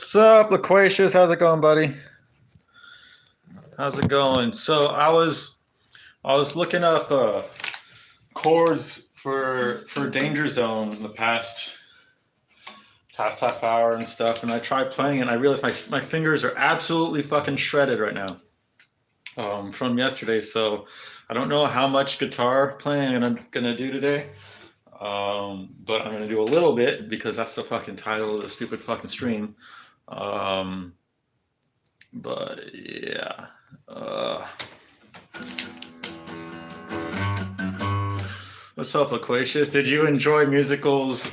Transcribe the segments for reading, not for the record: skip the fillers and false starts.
What's up, Loquacious? How's it going, buddy? How's it going? So I was looking up chords for Danger Zone in the past half hour and stuff, and I tried playing and I realized my fingers are absolutely fucking shredded right now from yesterday. So I don't know how much guitar playing I'm gonna do today, but I'm gonna do a little bit because that's the fucking title of the stupid fucking stream. Um, but yeah. Uh, what's up, Loquacious? Did you enjoy musicals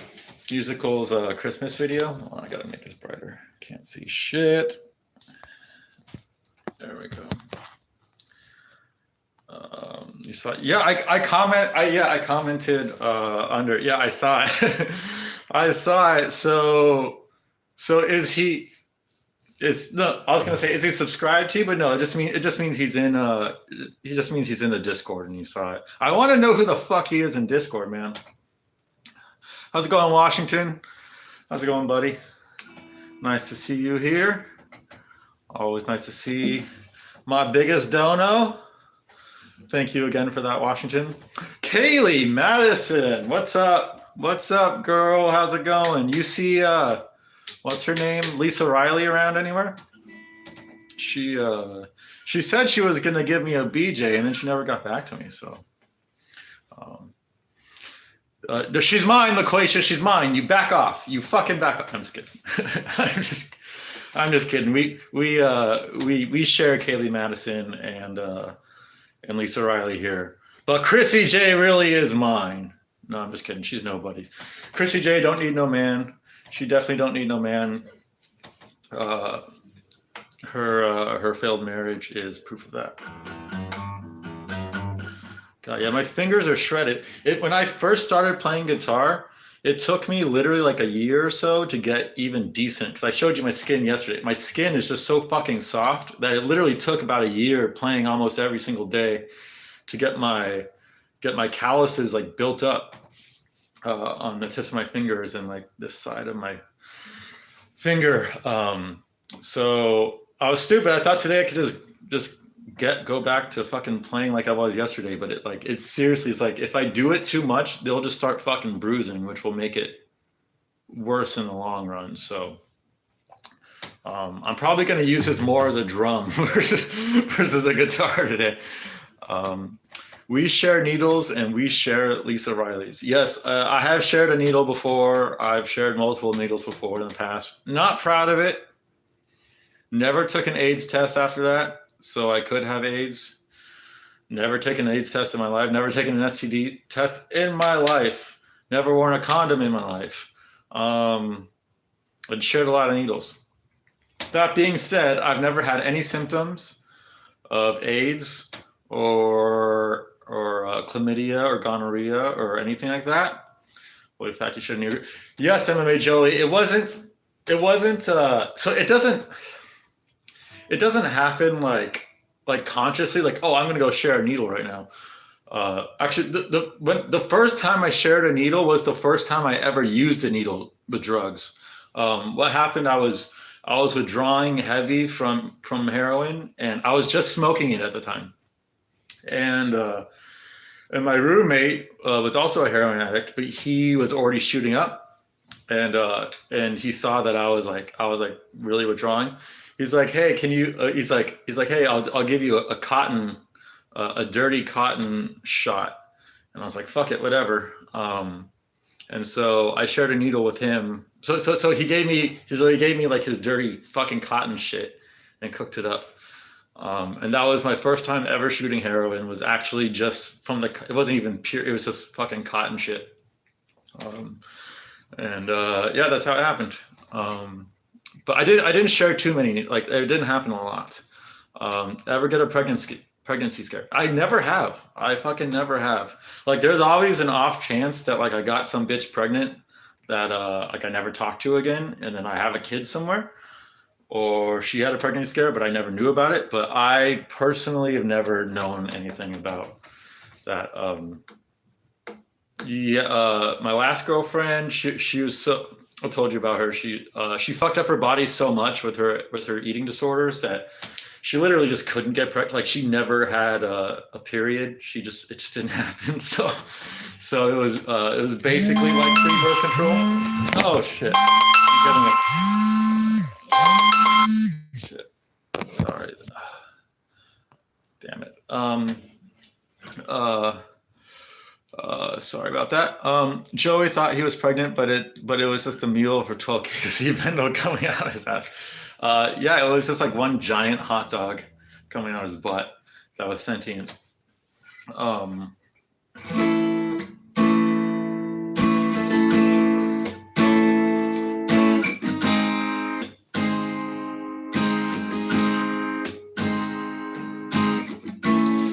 Christmas video? Oh, I gotta make this brighter. Can't see shit. There we go. You saw? Yeah, I commented under. Yeah, I saw it. I saw it. So is he? Is no? I was gonna say, is he subscribed to you? But no, it just means he's in. He just means he's in the Discord and you saw it. I want to know who the fuck he is in Discord, man. How's it going, Washington? How's it going, buddy? Nice to see you here. Always nice to see my biggest dono. Thank you again for that, Washington. Kaylee Madison, what's up? What's up, girl? How's it going? You see, what's her name? Lisa Riley around anywhere? She said she was gonna give me a BJ, and then she never got back to me. So, she's mine, Loquacia. She's mine. You back off. You fucking back off. I'm just kidding. I'm just kidding. We share Kaylee Madison and Lisa Riley here. But Chrissy J really is mine. No, I'm just kidding. She's nobody. Chrissy J don't need no man. She definitely don't need no man. Her failed marriage is proof of that. God, yeah, my fingers are shredded. When I first started playing guitar, it took me literally like a year or so to get even decent. Because I showed you my skin yesterday. My skin is just so fucking soft that it literally took about a year playing almost every single day to get my calluses like built up on the tips of my fingers and like this side of my finger. So I was stupid. I thought today I could just go back to fucking playing like I was yesterday, but it's seriously, it's like if I do it too much, they'll just start fucking bruising, which will make it worse in the long run. So I'm probably going to use this more as a drum versus a guitar today. We share needles and we share Lisa Riley's. Yes, I have shared a needle before. I've shared multiple needles before in the past. Not proud of it. Never took an AIDS test after that, so I could have AIDS. Never taken an AIDS test in my life. Never taken an STD test in my life. Never worn a condom in my life. And shared a lot of needles. That being said, I've never had any symptoms of AIDS or chlamydia or gonorrhea or anything like that. Well, in fact, you shouldn't hear it. Yes, MMA Joey. It wasn't. So it doesn't happen like consciously. Like, oh, I'm gonna go share a needle right now. Actually, the first time I shared a needle was the first time I ever used a needle with drugs. What happened? I was withdrawing heavy from heroin, and I was just smoking it at the time. And my roommate was also a heroin addict, but he was already shooting up, and he saw that I was like really withdrawing. He's like, hey, can you? He's like, hey, I'll give you a dirty cotton shot, and I was like, fuck it, whatever. And so I shared a needle with him. So he gave me like his dirty fucking cotton shit and cooked it up. And that was my first time ever shooting heroin. Was actually just it wasn't even pure. It was just fucking cotton shit. Yeah, that's how it happened. But I didn't share too many. Like, it didn't happen a lot. Ever get a pregnancy scare? I never have. I fucking never have. Like, there's always an off chance that like I got some bitch pregnant that like I never talked to again, and then I have a kid somewhere. Or she had a pregnancy scare, but I never knew about it. But I personally have never known anything about that. My last girlfriend, she was so I told you about her. She fucked up her body so much with her eating disorders that she literally just couldn't get pregnant. Like she never had a period. It just didn't happen. So it was basically like free birth control. Oh shit! I'm getting shit. Sorry. Damn it. Sorry about that. Joey thought he was pregnant, but it was just a mule for 12 kg bendo coming out of his ass. Yeah, it was just like one giant hot dog coming out of his butt that was sentient.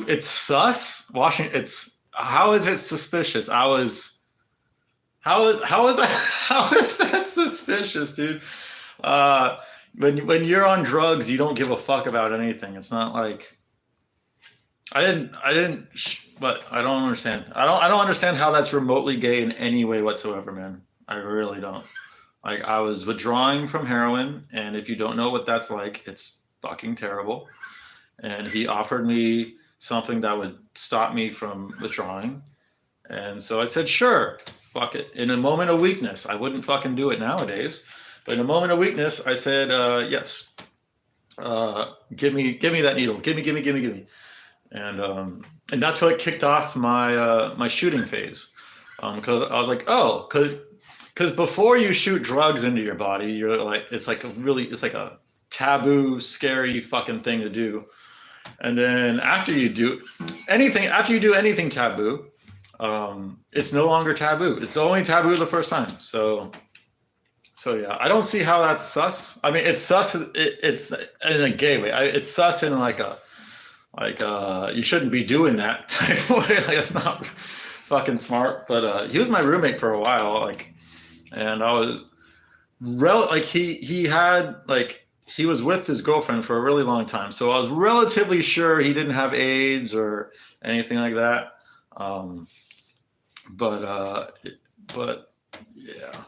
It's sus. How is it suspicious? How is that how is that suspicious, dude? When you're on drugs, you don't give a fuck about anything. It's not like but I don't understand. I don't understand how that's remotely gay in any way whatsoever, man. I really don't. Like I was withdrawing from heroin, and if you don't know what that's like, it's fucking terrible. And he offered me something that would stop me from withdrawing. And so I said, sure, fuck it. In a moment of weakness, I wouldn't fucking do it nowadays. But in a moment of weakness, I said, yes. Give me that needle. Give me. And that's what kicked off my shooting phase. Because I was like, oh, because before you shoot drugs into your body, you're like, it's like a taboo, scary fucking thing to do. And then after you do anything taboo, it's no longer taboo. It's only taboo the first time. So yeah, I don't see how that's sus. I mean, it's sus. It's in a gay way. It's sus in like you shouldn't be doing that type of way. Like it's not fucking smart. But he was my roommate for a while. And I was he was with his girlfriend for a really long time. So I was relatively sure he didn't have AIDS or anything like that. But yeah.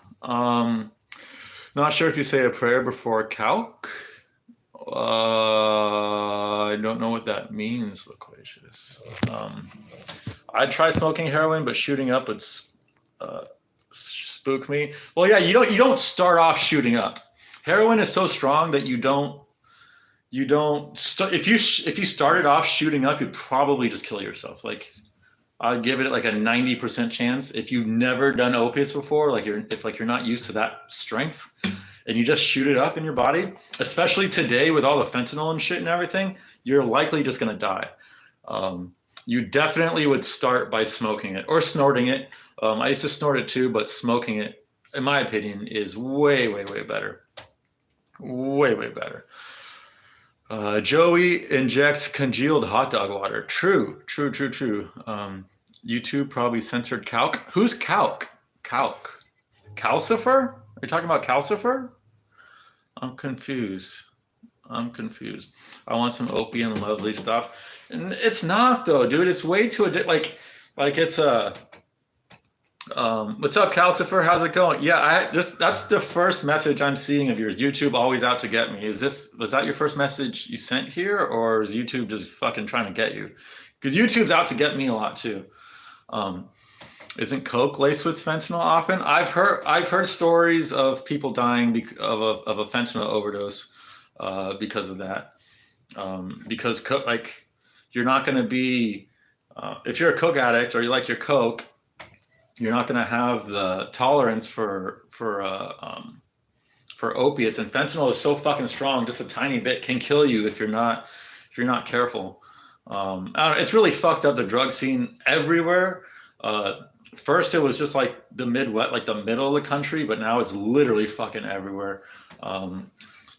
Not sure if you say a prayer before calc. I don't know what that means, Loquacious. I'd try smoking heroin, but shooting up would spook me. Well, yeah, you don't start off shooting up. Heroin is so strong that if you started off shooting up, you'd probably just kill yourself. Like I'd give it like a 90% chance. If you've never done opiates before, if you're not used to that strength and you just shoot it up in your body, especially today with all the fentanyl and shit and everything, you're likely just going to die. You definitely would start by smoking it or snorting it. I used to snort it too, but smoking it, in my opinion, is way, way, way better. Way, way better. Joey injects congealed hot dog water. True. YouTube probably censored calc. Who's calc? Calcifer? Are you talking about calcifer? I'm confused. I want some opium and lovely stuff. And it's not though, dude. It's way too like it's a what's up, Calcifer? How's it going? Yeah, that's the first message I'm seeing of yours. YouTube always out to get me. Was that your first message you sent here, or is YouTube just fucking trying to get you? Because YouTube's out to get me a lot too. Isn't coke laced with fentanyl often? I've heard stories of people dying of a fentanyl overdose because of that. Because you're not going to be if you're a coke addict or you like your coke, you're not going to have the tolerance for opiates, and fentanyl is so fucking strong. Just a tiny bit can kill you if you're not careful. It's really fucked up, the drug scene everywhere. First, it was just like the Midwest, like the middle of the country, but now it's literally fucking everywhere.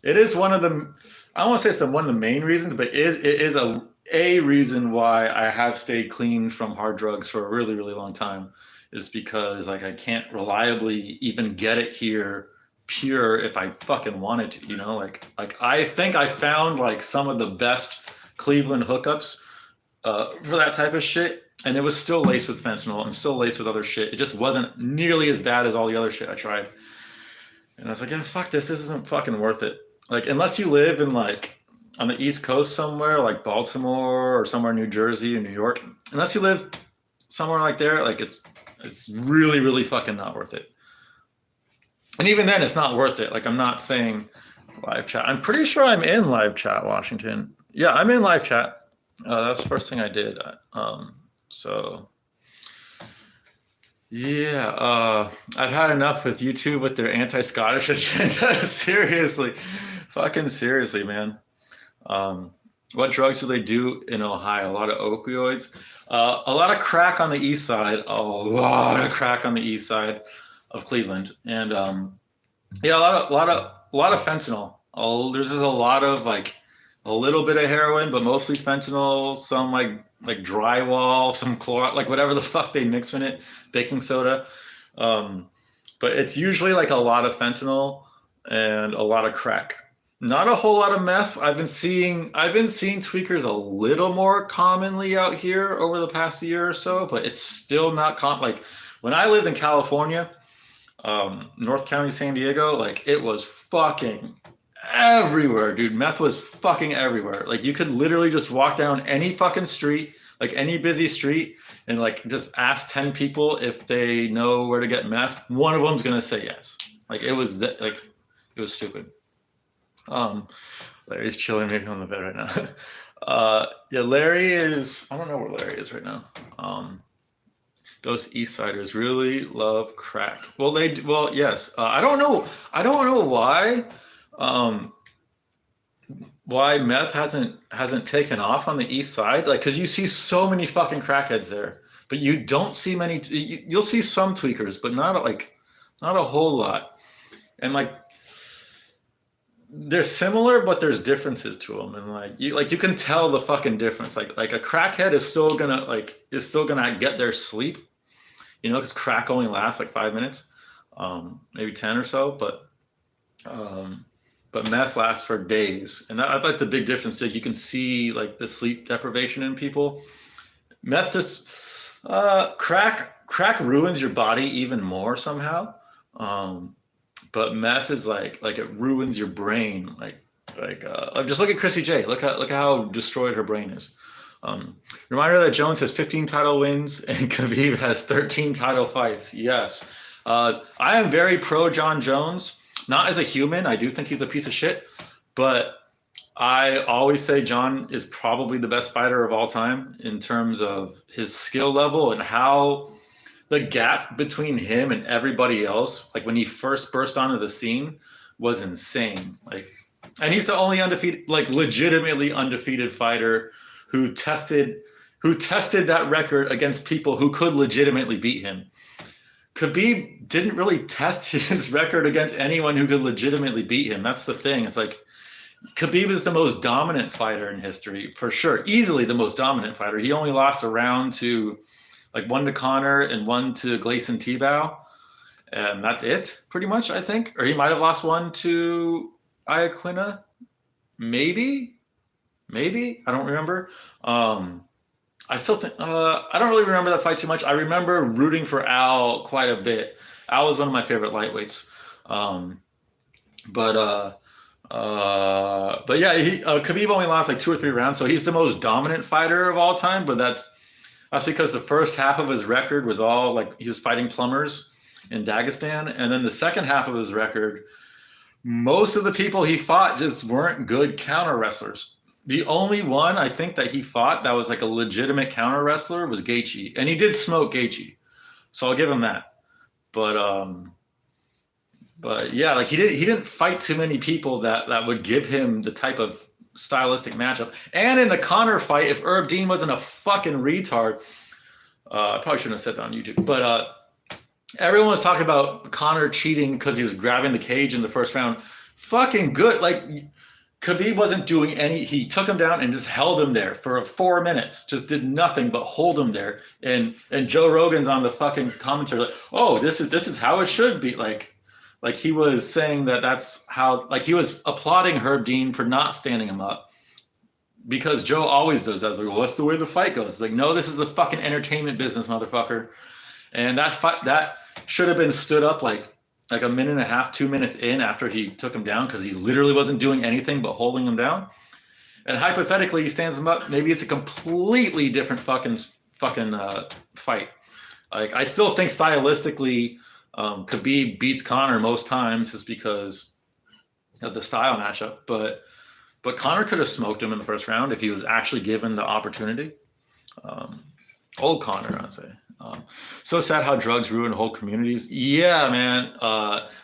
It is one of the, I don't want to say it's one of the main reasons, but it is a reason why I have stayed clean from hard drugs for a really, really long time. Is because I can't reliably even get it here pure if I fucking wanted to, like I think I found some of the best Cleveland hookups for that type of shit, and it was still laced with fentanyl and still laced with other shit. It just wasn't nearly as bad as all the other shit I tried. And I was like, yeah, fuck this. This isn't fucking worth it. Like, unless you live in like on the East Coast somewhere, like Baltimore or somewhere in New Jersey or New York, unless you live somewhere like there, like it's really, really fucking not worth it. And even then, it's not worth it. Like, I'm not saying live chat. I'm pretty sure I'm in live chat, Washington. Yeah, I'm in live chat. That's the first thing I did. So yeah, I've had enough with YouTube with their anti-Scottish agenda. Seriously, fucking seriously, man. What drugs do they do in Ohio? A lot of opioids, a lot of crack on the east side, a lot of crack on the east side of Cleveland, and yeah, a lot of fentanyl. There's just a lot of like a little bit of heroin, but mostly fentanyl. Some like drywall, some chlor, like whatever the fuck they mix in it, baking soda. But it's usually like a lot of fentanyl and a lot of crack. Not a whole lot of meth. I've been seeing tweakers a little more commonly out here over the past year or so, but it's still not like when I lived in California, North County, San Diego, like it was fucking everywhere, dude. Meth was fucking everywhere. Like you could literally just walk down any fucking street, like any busy street, and like just ask 10 people if they know where to get meth. One of them's gonna say yes. Like it was like it was stupid. Larry's chilling maybe on the bed right now. Yeah, Larry is, I don't know where Larry is right now. Those East Siders really love crack. Well, yes. I don't know why meth hasn't taken off on the East Side. Like, cause you see so many fucking crackheads there, but you don't see many, you'll see some tweakers, but not a whole lot. And like, they're similar, but there's differences to them, and you can tell the fucking difference. Like a crackhead is still gonna get their sleep, because crack only lasts like 5 minutes, maybe 10 or so, but meth lasts for days, and I thought the big difference is you can see like the sleep deprivation in people. Meth just crack ruins your body even more somehow. But meth is like it ruins your brain. Like just look at Chrissy J. Look how destroyed her brain is. Reminder that Jones has 15 title wins and Khabib has 13 title fights. Yes, I am very pro John Jones. Not as a human, I do think he's a piece of shit, but I always say John is probably the best fighter of all time in terms of his skill level and how the gap between him and everybody else, like when he first burst onto the scene, was insane. Like, and he's the only undefeated, like legitimately undefeated fighter who tested that record against people who could legitimately beat him. Khabib didn't really test his record against anyone who could legitimately beat him. That's the thing. It's like Khabib is the most dominant fighter in history, for sure. Easily the most dominant fighter. He only lost a round to like one to Connor and one to Gleison Tebow. And that's it, pretty much, I think. Or he might have lost one to Iaquinta. Maybe. I don't remember. I still think, I don't really remember that fight too much. I remember rooting for Al quite a bit. Al was one of my favorite lightweights. But yeah, Khabib only lost like 2 or 3 rounds. So he's the most dominant fighter of all time, but that's because the first half of his record was all like he was fighting plumbers in Dagestan. And then the second half of his record, most of the people he fought just weren't good counter wrestlers. The only one I think that he fought that was like a legitimate counter wrestler was Gaethje. And he did smoke Gaethje. So I'll give him that. But yeah, like he didn't fight too many people that would give him the type of stylistic matchup. And in the Connor fight, if Herb Dean wasn't a fucking retard, I probably shouldn't have said that on YouTube, but everyone was talking about Connor cheating because he was grabbing the cage in the first round. Fucking good. Like Khabib wasn't doing he took him down and just held him there for 4 minutes, just did nothing but hold him there. And Joe Rogan's on the fucking commentary like, oh, this is how it should be. Like he was saying that's how, like he was applauding Herb Dean for not standing him up because Joe always does that. Like, well, that's the way the fight goes. It's like, no, this is a fucking entertainment business, motherfucker. And that fight, that should have been stood up like like a minute and a half, 2 minutes in after he took him down because he literally wasn't doing anything but holding him down. And hypothetically, he stands him up. Maybe it's a completely different fucking fight. Like I still think stylistically, Khabib beats Conor most times just because of the style matchup. But Conor could have smoked him in the first round if he was actually given the opportunity. Old Conor, I'd say. So sad how drugs ruin whole communities. Yeah, man.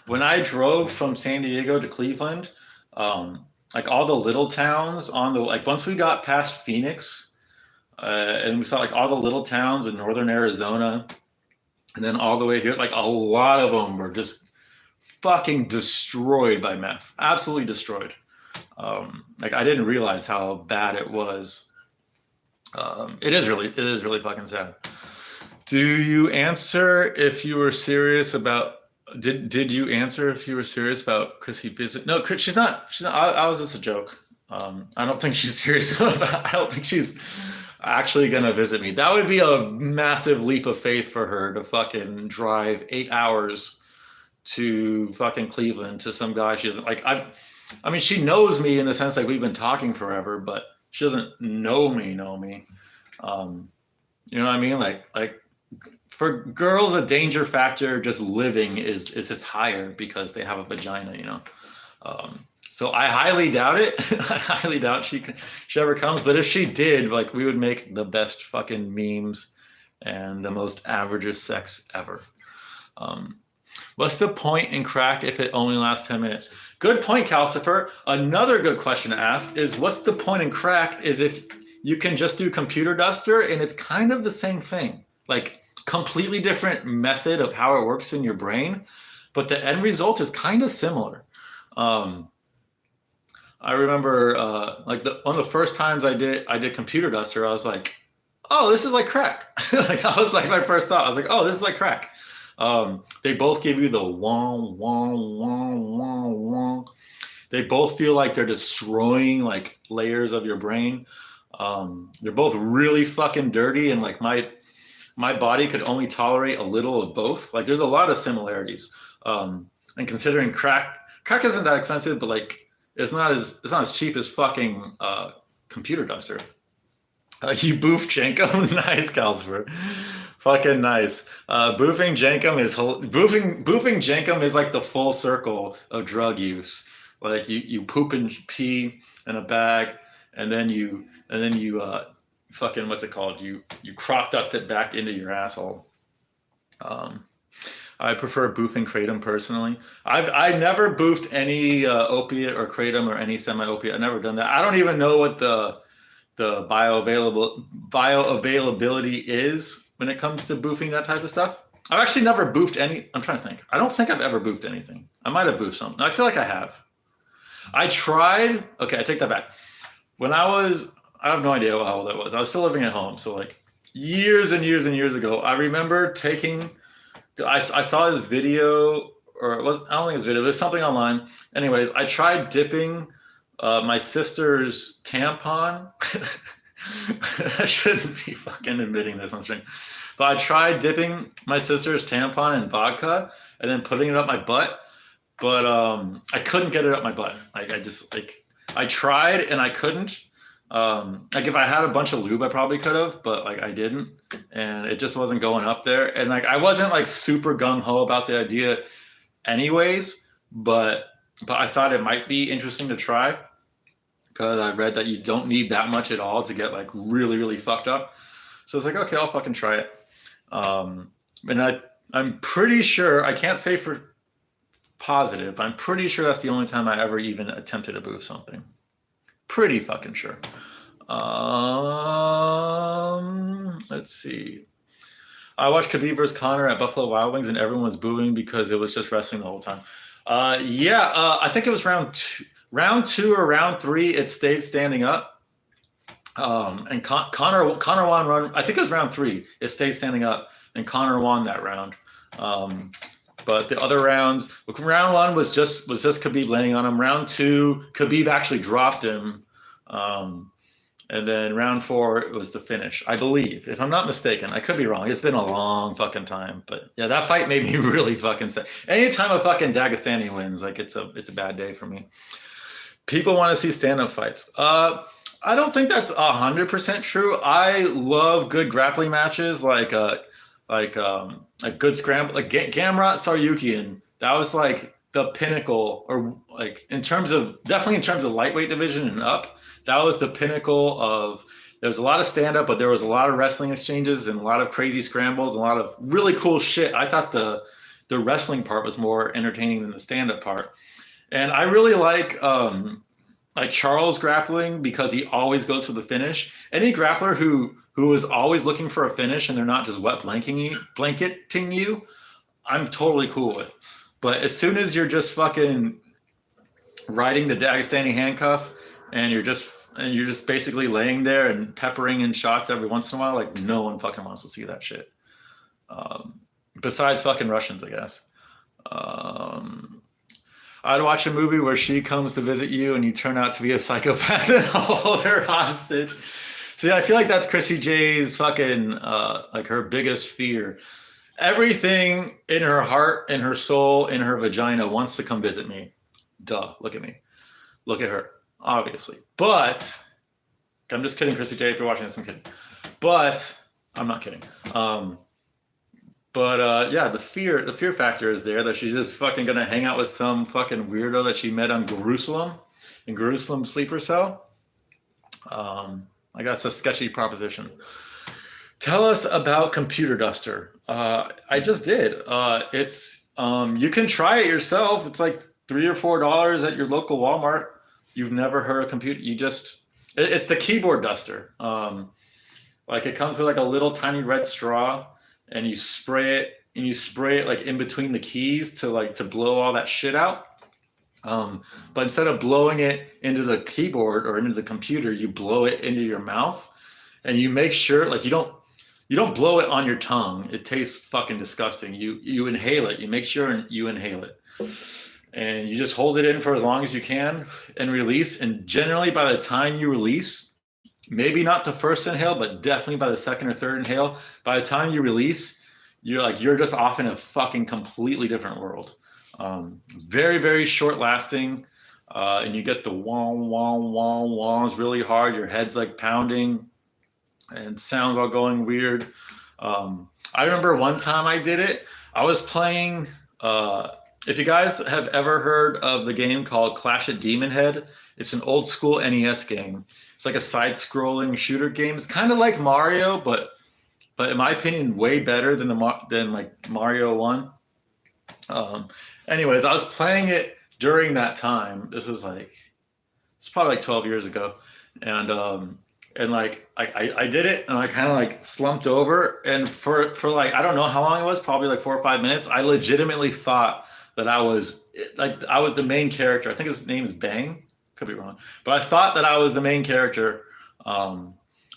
When I drove from San Diego to Cleveland, like all the little towns on the like once we got past Phoenix, and we saw like all the little towns in northern Arizona, and then all the way here, like a lot of them were just fucking destroyed by meth, absolutely destroyed. Like I didn't realize how bad it was. It is really fucking sad. Do you answer if you were serious about? Did you answer if you were serious about Chrissy visit? No, she's not. I was just a joke. I don't think she's serious about. I don't think she's actually gonna visit me. That would be a massive leap of faith for her to fucking drive 8 hours to fucking Cleveland to some guy she doesn't like. I mean, she knows me in the sense like we've been talking forever, but she doesn't know me. You know what I mean? Like for girls, a danger factor just living is just higher because they have a vagina, you know. So I highly doubt it. I highly doubt she ever comes. But if she did, like we would make the best fucking memes and the most averagest sex ever. What's the point in crack if it only lasts 10 minutes? Good point, Calcifer. Another good question to ask is what's the point in crack is if you can just do computer duster and it's kind of the same thing. Like completely different method of how it works in your brain, but the end result is kind of similar. I remember like one of the first times I did computer duster, I was like, oh, this is like crack. Like I was like my first thought. I was like, oh, this is like crack. They both give you the wong, wong, wong, wong, wong. They both feel like they're destroying like layers of your brain. They're both really fucking dirty, and like my body could only tolerate a little of both. Like there's a lot of similarities. And considering crack isn't that expensive, but like it's not as cheap as fucking computer duster. You boof Jenkum, nice, Calcifer. Fucking nice. Boofing Jenkum is like the full circle of drug use. Like you poop and pee in a bag, and then you fucking what's it called? You crop dust it back into your asshole. I prefer boofing kratom personally. I never boofed any opiate or kratom or any semi-opiate. I've never done that. I don't even know what the bioavailability is when it comes to boofing that type of stuff. I've actually never boofed any. I'm trying to think. I don't think I've ever boofed anything. I might have boofed something. I feel like I have. I tried. Okay, I take that back. When I have no idea how old I was. I was still living at home. So like years and years and years ago, I remember I saw this video, or it was, I don't think it was a video, it was something online. Anyways, I tried dipping my sister's tampon. I shouldn't be fucking admitting this on stream. But I tried dipping my sister's tampon in vodka and then putting it up my butt. But I couldn't get it up my butt. Like I tried and I couldn't. Like if I had a bunch of lube, I probably could have, but like I didn't, and it just wasn't going up there. And like I wasn't like super gung ho about the idea, anyways. But I thought it might be interesting to try because I read that you don't need that much at all to get like really really fucked up. So I was like, okay, I'll fucking try it. And I'm pretty sure, I can't say for positive, I'm pretty sure that's the only time I ever even attempted to boost something. Pretty fucking sure. Let's see. I watched Khabib vs. Conor at Buffalo Wild Wings and everyone was booing because it was just wrestling the whole time. I think it was round two or round three. It stayed standing up. And Conor won run. I think it was round three. It stayed standing up, and Conor won that round. But the other rounds, round one was just Khabib laying on him. Round two, Khabib actually dropped him. And then round 4 it was the finish, I believe, if I'm not mistaken. I could be wrong. It's been a long fucking time, but yeah, that fight made me really fucking sad. Anytime a fucking Dagestani wins, like it's a bad day for me. People want to see stand-up fights. I don't think that's 100% true. I love good grappling matches, like good scramble, like Gamrot Saryukian. That was like the pinnacle, or like definitely in terms of lightweight division and up. That was the pinnacle of. There was a lot of stand-up, but there was a lot of wrestling exchanges and a lot of crazy scrambles, and a lot of really cool shit. I thought the wrestling part was more entertaining than the stand-up part. And I really like Charles grappling because he always goes for the finish. Any grappler who is always looking for a finish and they're not just blanketing you, I'm totally cool with. But as soon as you're just fucking riding the Dagestani handcuff and you're just basically laying there and peppering in shots every once in a while, like no one fucking wants to see that shit. Besides fucking Russians, I guess. I'd watch a movie where she comes to visit you and you turn out to be a psychopath and hold her hostage. See, I feel like that's Chrissy J's fucking, like her biggest fear. Everything in her heart, in her soul, in her vagina wants to come visit me. Duh, look at me. Look at her, obviously. But, I'm just kidding, Chrissy J, if you're watching this, I'm kidding. But, I'm not kidding. Yeah, the fear factor is there that she's just fucking gonna hang out with some fucking weirdo that she met on Jerusalem, in Jerusalem sleeper cell. I guess a sketchy proposition. Tell us about Computer Duster. I just did. It's you can try it yourself. It's like $3 or $4 at your local Walmart. You've never heard of computer. It's the keyboard duster. Like it comes with like a little tiny red straw. And you spray it like in between the keys to blow all that shit out. But instead of blowing it into the keyboard or into the computer, you blow it into your mouth, and you make sure like you don't blow it on your tongue. It tastes fucking disgusting. You inhale it. You make sure you inhale it, and you just hold it in for as long as you can and release. And generally, by the time you release, maybe not the first inhale, but definitely by the second or third inhale, by the time you release, you're just off in a fucking completely different world. Very, very short lasting. And you get the wah, wah, wah, wahs really hard. Your head's like pounding and sounds all going weird. I remember one time I did it. I was playing, if you guys have ever heard of the game called Clash at Demon Head, it's an old school NES game. It's like a side-scrolling shooter game. It's kind of like Mario, but in my opinion, way better than like Mario 1. Anyways, I was playing it during that time. It's probably like 12 years ago, and like I did it, and I kind of like slumped over, and for like I don't know how long it was, probably like 4 or 5 minutes. I legitimately thought that I was the main character. I think his name's Bang. Could be wrong, but I thought that I was the main character, and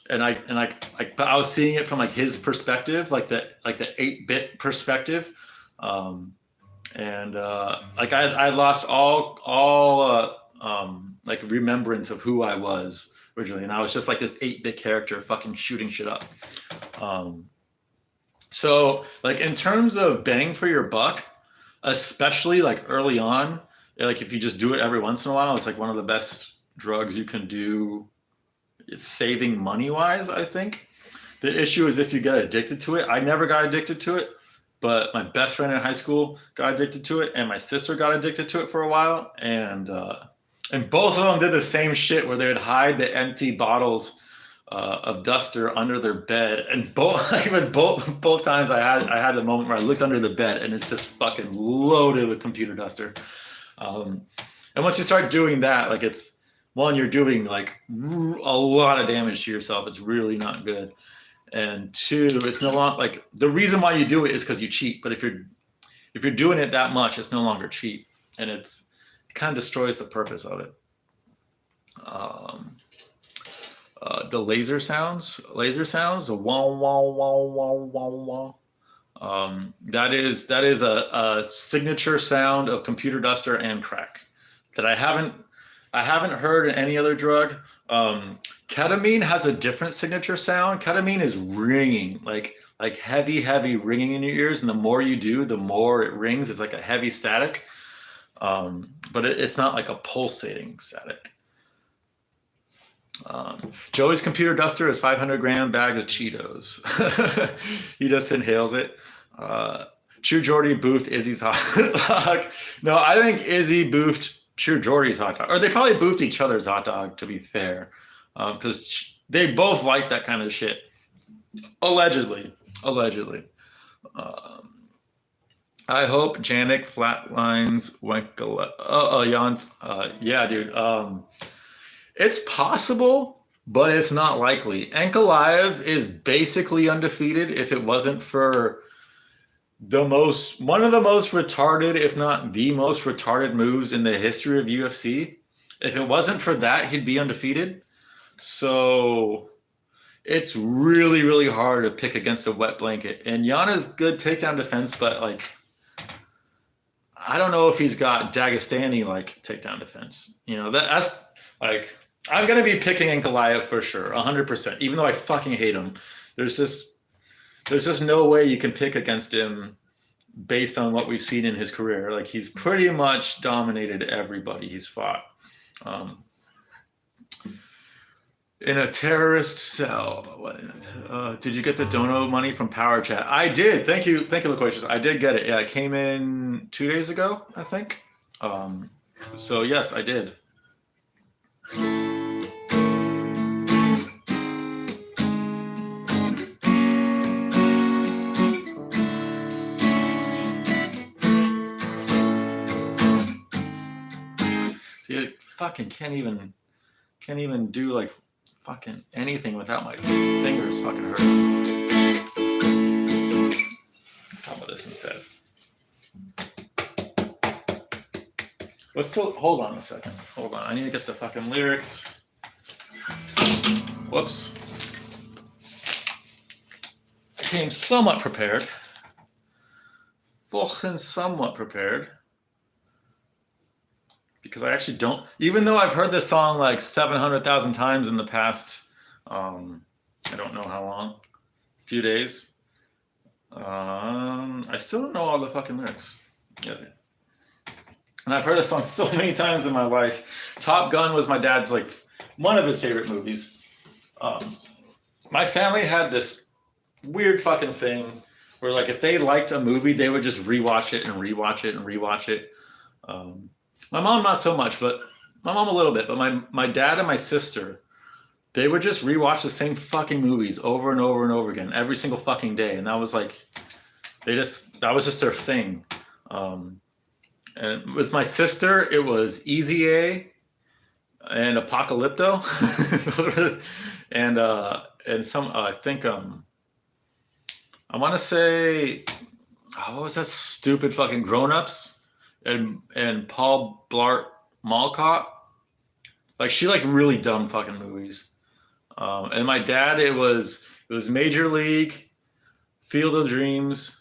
I was seeing it from like his perspective, like the 8-bit perspective, and like I lost all like remembrance of who I was originally, and I was just like this 8-bit character, fucking shooting shit up. So like in terms of bang for your buck, especially like early on. Like if you just do it every once in a while, it's like one of the best drugs you can do. It's saving money wise, I think. The issue is if you get addicted to it. I never got addicted to it, but my best friend in high school got addicted to it, and my sister got addicted to it for a while. And both of them did the same shit where they would hide the empty bottles of Duster under their bed. And both times I had the moment where I looked under the bed and it's just fucking loaded with Computer Duster. And once you start doing that, like it's one, you're doing like a lot of damage to yourself. It's really not good. And two, it's no longer like the reason why you do it is because you cheat. But if you're doing it that much, it's no longer cheat, and it kind of destroys the purpose of it. The laser sounds, the wah wah wah wah wah wah. That is a signature sound of Computer Duster and crack that I I haven't heard any other drug. Ketamine has a different signature sound. Ketamine is ringing, like heavy, heavy ringing in your ears, and the more you do, the more it rings. It's like a heavy static, but it's not like a pulsating static. Joey's computer duster is 500-gram bag of Cheetos. He just inhales it. True Jordy boofed Izzy's hot dog. No, I think Izzy boofed True Jordy's hot dog. Or they probably boofed each other's hot dog, to be fair. Because they both like that kind of shit. Allegedly. I hope Janik flatlines Wenkala. Jan. Yeah, dude. It's possible, but it's not likely. Ankalaev is basically undefeated if it wasn't for one of the most retarded, if not the most retarded moves in the history of UFC. If it wasn't for that, he'd be undefeated. So it's really, really hard to pick against a wet blanket. And Yana's good takedown defense, but like, I don't know if he's got Dagestani like takedown defense. You know, that's like, I'm going to be picking Ankalaev for sure, 100%, even though I fucking hate him. There's just no way you can pick against him based on what we've seen in his career. Like, he's pretty much dominated everybody he's fought. In a terrorist cell. Did you get the dono money from Power Chat? I did. Thank you, Loquacious. I did get it. Yeah, it came in 2 days ago, I think. So yes, I did. See, I fucking can't even do like fucking anything without my fingers fucking hurting. How about this instead? Hold on a second. Hold on. I need to get the fucking lyrics. Whoops. I came somewhat prepared. Fucking somewhat prepared. Because I actually don't, even though I've heard this song like 700,000 times in the past, I don't know how long, a few days. I still don't know all the fucking lyrics. Yeah. And I've heard this song so many times in my life. Top Gun was my dad's like one of his favorite movies. My family had this weird fucking thing where like if they liked a movie, they would just rewatch it and rewatch it and rewatch it. My mom not so much, but my mom a little bit. But my dad and my sister, they would just rewatch the same fucking movies over and over and over again every single fucking day, and that was like that was just their thing. And with my sister, it was Easy A and Apocalypto. And some I think I want to say what was that stupid fucking Grown Ups and Paul Blart Mall Cop. Like she liked really dumb fucking movies. And my dad, it was Major League, Field of Dreams,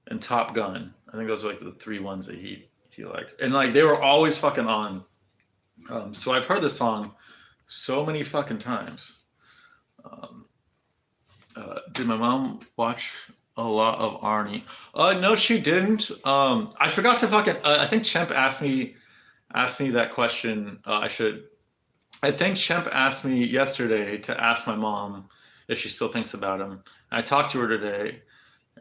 and Top Gun. I think those were like the three ones that he liked. And like they were always fucking on. So I've heard this song so many fucking times. Did my mom watch a lot of Arnie? No, she didn't. I forgot to fucking. I think Chemp asked me that question. I think Chemp asked me yesterday to ask my mom if she still thinks about him. I talked to her today,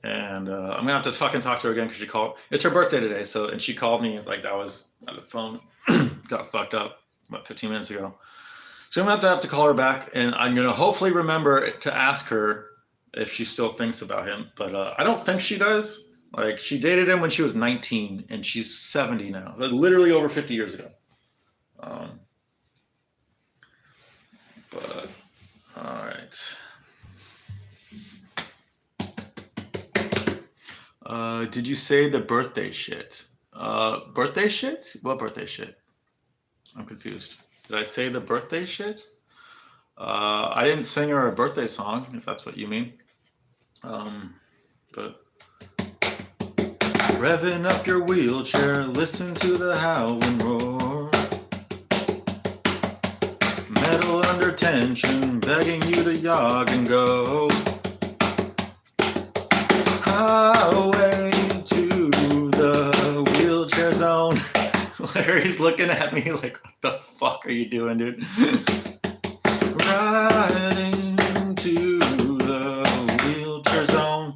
and I'm gonna have to fucking talk to her again because she called. It's her birthday today, and she called me like that was the phone got fucked up about 15 minutes ago. So I'm gonna have to call her back, and I'm gonna hopefully remember to ask her if she still thinks about him. But I don't think she does. Like she dated him when she was 19, and she's 70 now. Literally over 50 years ago. But all right. Did you say the birthday shit? Birthday shit? What birthday shit? I'm confused. Did I say the birthday shit? I didn't sing her a birthday song, if that's what you mean. But revving up your wheelchair, listen to the howling roar. Metal under tension, begging you to jog and go. Highway to the wheelchair zone. Larry's looking at me like, what the fuck are you doing, dude? Riding to the wheelchair zone.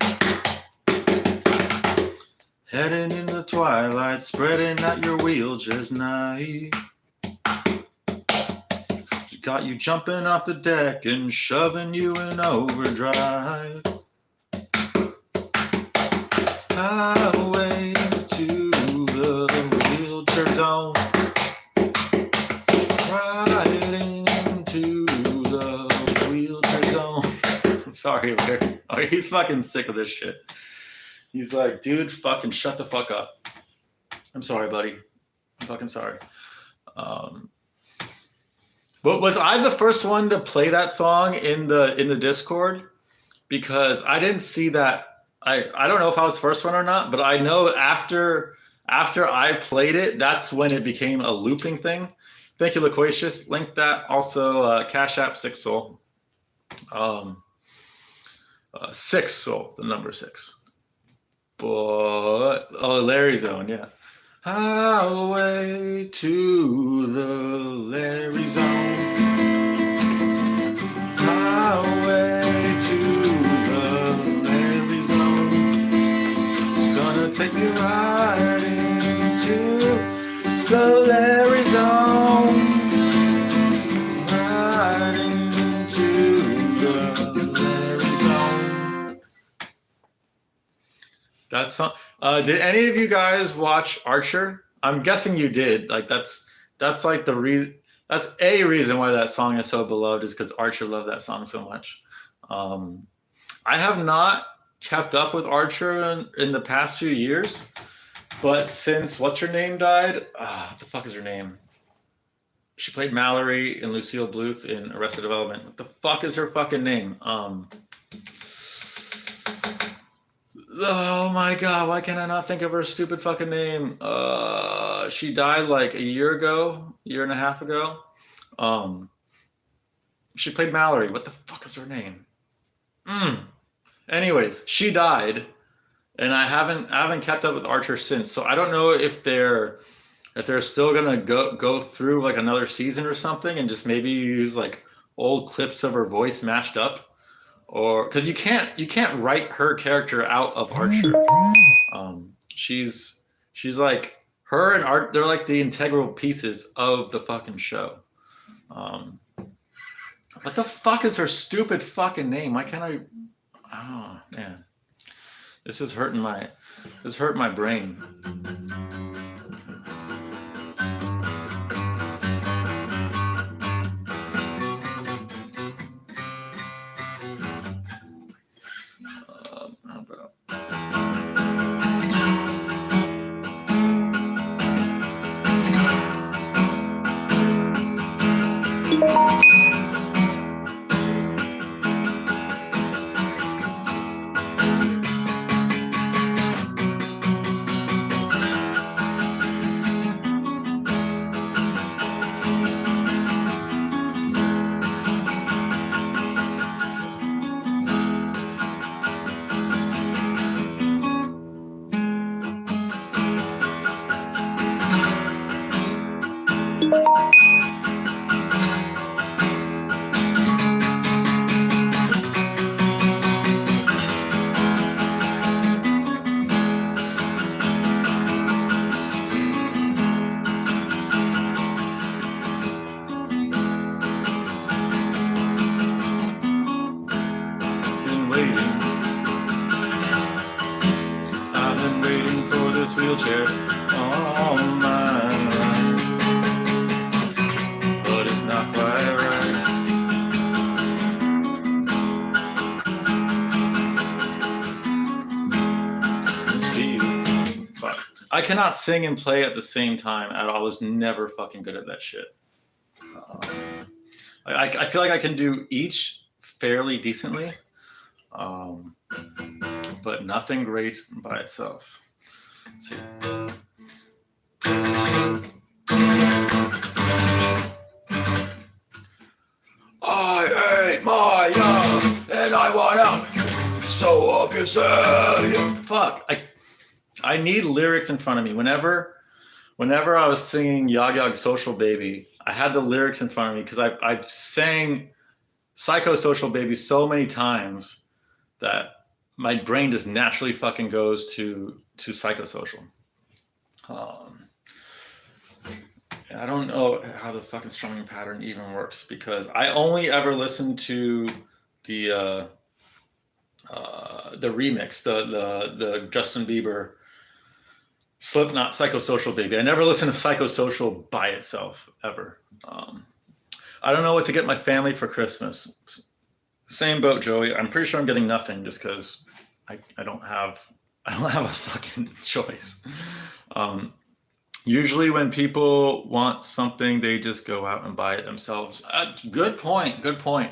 Heading in the twilight, spreading out your wheelchair's night. Got you jumping off the deck and shoving you in overdrive. Highway to the wheelchair zone. Riding to the wheelchair zone. I'm sorry, oh, he's fucking sick of this shit. He's like, dude, fucking shut the fuck up. I'm sorry, buddy. I'm fucking sorry. But was I the first one to play that song in the Discord? Because I didn't see that. I don't know if I was the first one or not, but I know after I played it, that's when it became a looping thing. Thank you, Loquacious. Link that. Also, Cashapp 6 Soul. 6 Soul, the number 6. But Larry Zone, yeah. Highway to the Larry Zone. Highway to the Larry Zone. Gonna take me riding to the Larry Zone. Riding to the Larry Zone. That's song. Did any of you guys watch Archer? I'm guessing you did. Like that's like the reason. That's a reason why that song is so beloved, is because Archer loved that song so much. I have not kept up with Archer in the past few years, but since what's her name died, what the fuck is her name? She played Mallory and Lucille Bluth in Arrested Development. What the fuck is her fucking name? Oh my god, why can I not think of her stupid fucking name? She died like a year and a half ago. She played Mallory. What the fuck is her name? Anyways, she died, and I haven't kept up with Archer since. So I don't know if they're still gonna go through like another season or something, and just maybe use like old clips of her voice mashed up. Or because you can't write her character out of Archer. She's like her and Art. They're like the integral pieces of the fucking show. What the fuck is her stupid fucking name? Why can't I? Oh man, this is hurting my brain. Wheelchair all my life, but it's not quite right. Fuck. I cannot sing and play at the same time at all. I was never fucking good at that shit. I feel like I can do each fairly decently, but nothing great by itself. Let's see. I ate my young and I want out. So obviously, fuck. I need lyrics in front of me. Whenever I was singing Yog Yog Social Baby, I had the lyrics in front of me because I've sang Psychosocial Baby so many times that my brain just naturally fucking goes to Psychosocial. I don't know how the fucking strumming pattern even works because I only ever listen to the remix, the Justin Bieber Slipknot Psychosocial Baby. I never listen to Psychosocial by itself ever. I don't know what to get my family for Christmas. Same boat, Joey. I'm pretty sure I'm getting nothing just because I don't have a fucking choice. Usually when people want something, they just go out and buy it themselves. Good point. Good point.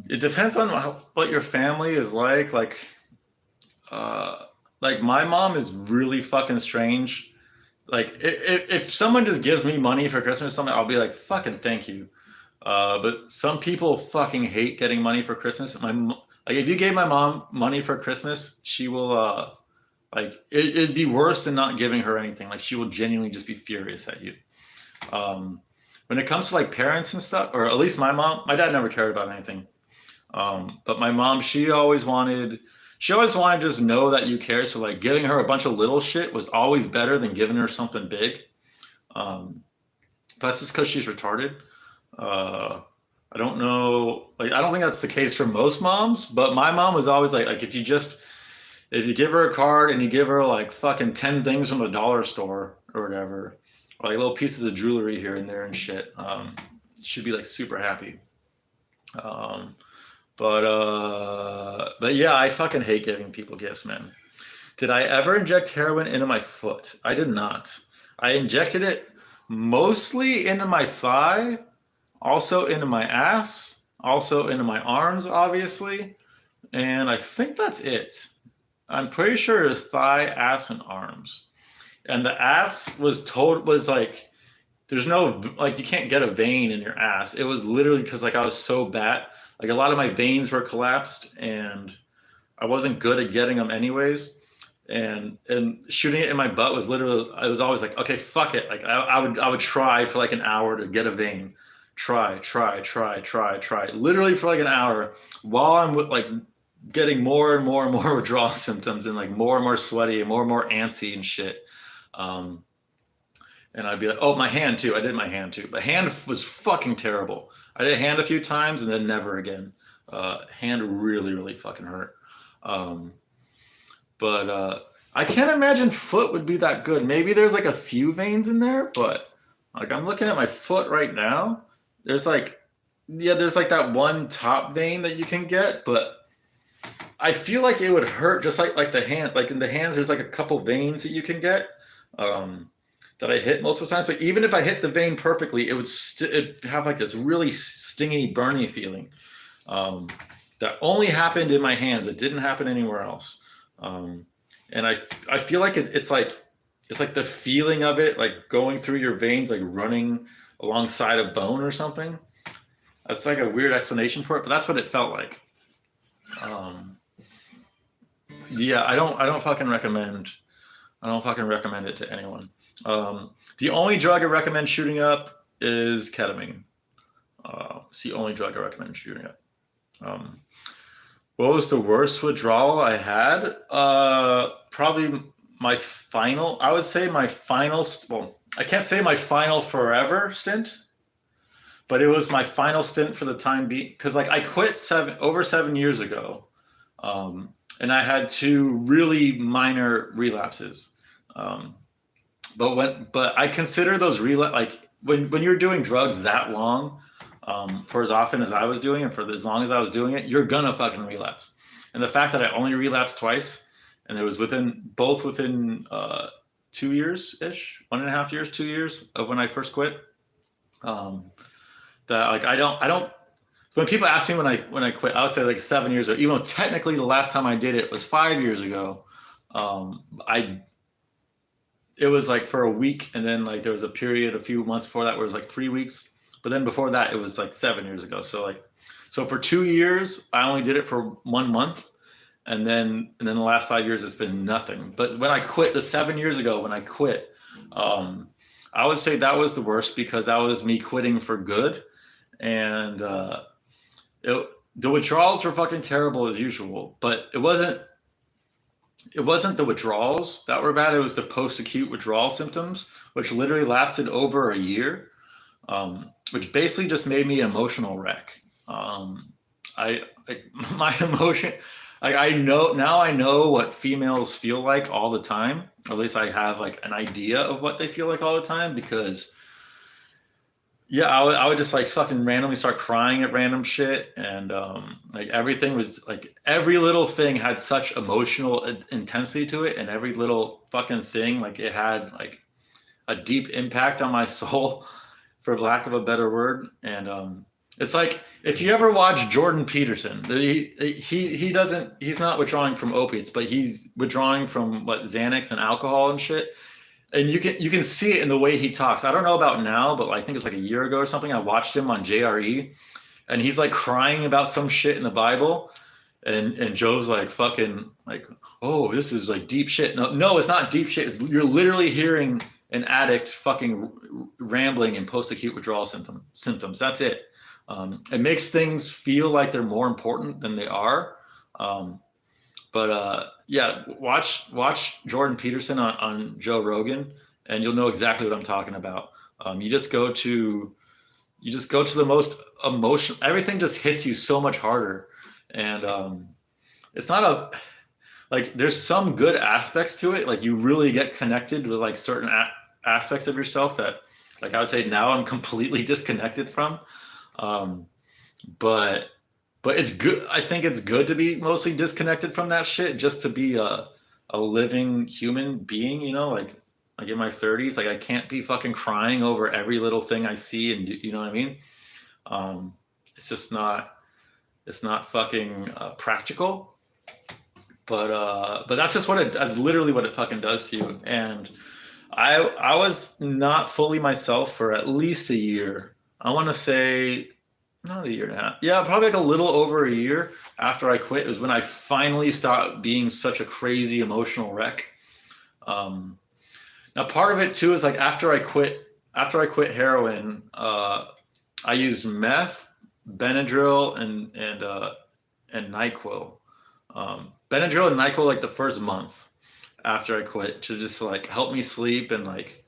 It depends on what your family is like. Like my mom is really fucking strange. Like if someone just gives me money for Christmas or something, I'll be like, fucking thank you. But some people fucking hate getting money for Christmas. Like if you gave my mom money for Christmas, she will like it'd be worse than not giving her anything. Like she will genuinely just be furious at you. When it comes to like parents and stuff, or at least my mom, my dad never cared about anything. But my mom, she always wanted to just know that you care. So like giving her a bunch of little shit was always better than giving her something big. But that's just because she's retarded. I don't know. Like, I don't think that's the case for most moms, but my mom was always like if you give her a card and you give her like fucking 10 things from the dollar store or whatever, or like little pieces of jewelry here and there and shit, she'd be like super happy. But yeah, I fucking hate giving people gifts, man. Did I ever inject heroin into my foot? I did not. I injected it mostly into my thigh, also into my ass, also into my arms, obviously. And I think that's it. I'm pretty sure it's thigh, ass, and arms. And the ass was like, there's no, like, you can't get a vein in your ass. It was literally because like I was so bad. Like a lot of my veins were collapsed and I wasn't good at getting them anyways. And shooting it in my butt was literally, I was always like, okay, fuck it. Like I would try for like an hour to get a vein. Try. Literally for like an hour while I'm like getting more and more withdrawal symptoms and like more and more sweaty and more antsy and shit. And I'd be like, oh, my hand too. I did my hand too. But hand was fucking terrible. I did hand a few times and then never again. Hand really fucking hurt. But I can't imagine foot would be that good. Maybe there's like a few veins in there, but like I'm looking at my foot right now. There's like that one top vein that you can get, but I feel like it would hurt just like the hand. Like in the hands, there's like a couple veins that you can get that I hit multiple times. But even if I hit the vein perfectly, it would it'd have like this really stingy, burny feeling that only happened in my hands. It didn't happen anywhere else. And I feel like it's like the feeling of it, like going through your veins, like running alongside a bone or something. That's like a weird explanation for it, but that's what it felt like. Yeah, I don't fucking recommend it to anyone. The only drug I recommend shooting up is ketamine. It's the only drug I recommend shooting up. What was the worst withdrawal I had? Probably my final, I would say my final, well, I can't say my final forever stint, but it was my final stint for the time being. Cause like I quit over 7 years ago. And I had 2 really minor relapses. But I consider those like when you're doing drugs that long, for as often as I was doing it, for as long as I was doing it, you're gonna fucking relapse. And the fact that I only relapsed twice, and it was within 2 years-ish, 1.5 years, 2 years of when I first quit. That like I don't. When people ask me when I quit, I would say like 7 years ago. Even though technically the last time I did it was 5 years ago. It was like for a week, and then like there was a period a few months before that where it was like 3 weeks. But then before that, it was like 7 years ago. So like, so for 2 years, I only did it for 1 month, and then the last 5 years, it's been nothing. But when I quit, the 7 years ago when I quit, um, I would say that was the worst because that was me quitting for good, and it, the withdrawals were fucking terrible as usual. But it wasn't the withdrawals that were bad. It was the post-acute withdrawal symptoms, which literally lasted over a year, which basically just made me an emotional wreck. I my emotion. I know now. I know what females feel like all the time. Or at least I have like an idea of what they feel like all the time because yeah, I would just like fucking randomly start crying at random shit, and like everything was like every little thing had such emotional intensity to it, and every little fucking thing like it had like a deep impact on my soul, for lack of a better word. And it's like if you ever watch Jordan Peterson, he doesn't he's not withdrawing from opiates, but he's withdrawing from what Xanax and alcohol and shit, and you can see it in the way he talks. I don't know about now, but I think it's like a year ago or something. I watched him on JRE, and he's like crying about some shit in the Bible, and Joe's like fucking like, oh, this is like deep shit. No, no, it's not deep shit. You're literally hearing an addict fucking rambling in post-acute withdrawal symptoms. That's it. It makes things feel like they're more important than they are. Um, but yeah, watch Jordan Peterson on Joe Rogan, and you'll know exactly what I'm talking about. You just go to the most emotional. Everything just hits you so much harder, and it's not a like. There's some good aspects to it. Like you really get connected with like certain aspects of yourself that, like I would say now, I'm completely disconnected from. Um, but but it's good. I think it's good to be mostly disconnected from that shit, just to be a living human being. Like in my 30s, like I can't be fucking crying over every little thing I see, and you know what I mean. Um, it's just not. It's not fucking practical. But that's just that's literally what it fucking does to you. And I was not fully myself for at least a year. I want to say not a year and a half. Yeah, probably like a little over a year after I quit. It was when I finally stopped being such a crazy emotional wreck. Um, Now part of it too is like after I quit heroin, I used meth, Benadryl, and NyQuil. Benadryl and NyQuil like the first month after I quit, to just like help me sleep and like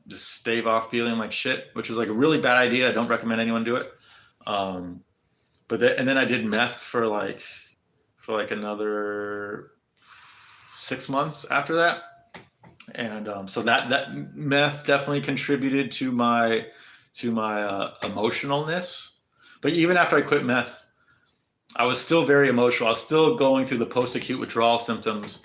just stave off feeling like shit, which was like a really bad idea. I don't recommend anyone do it. Um, and then I did meth for like another 6 months after that, and so that meth definitely contributed to my emotionalness. But even after I quit meth, I was still very emotional. I was still going through the post-acute withdrawal symptoms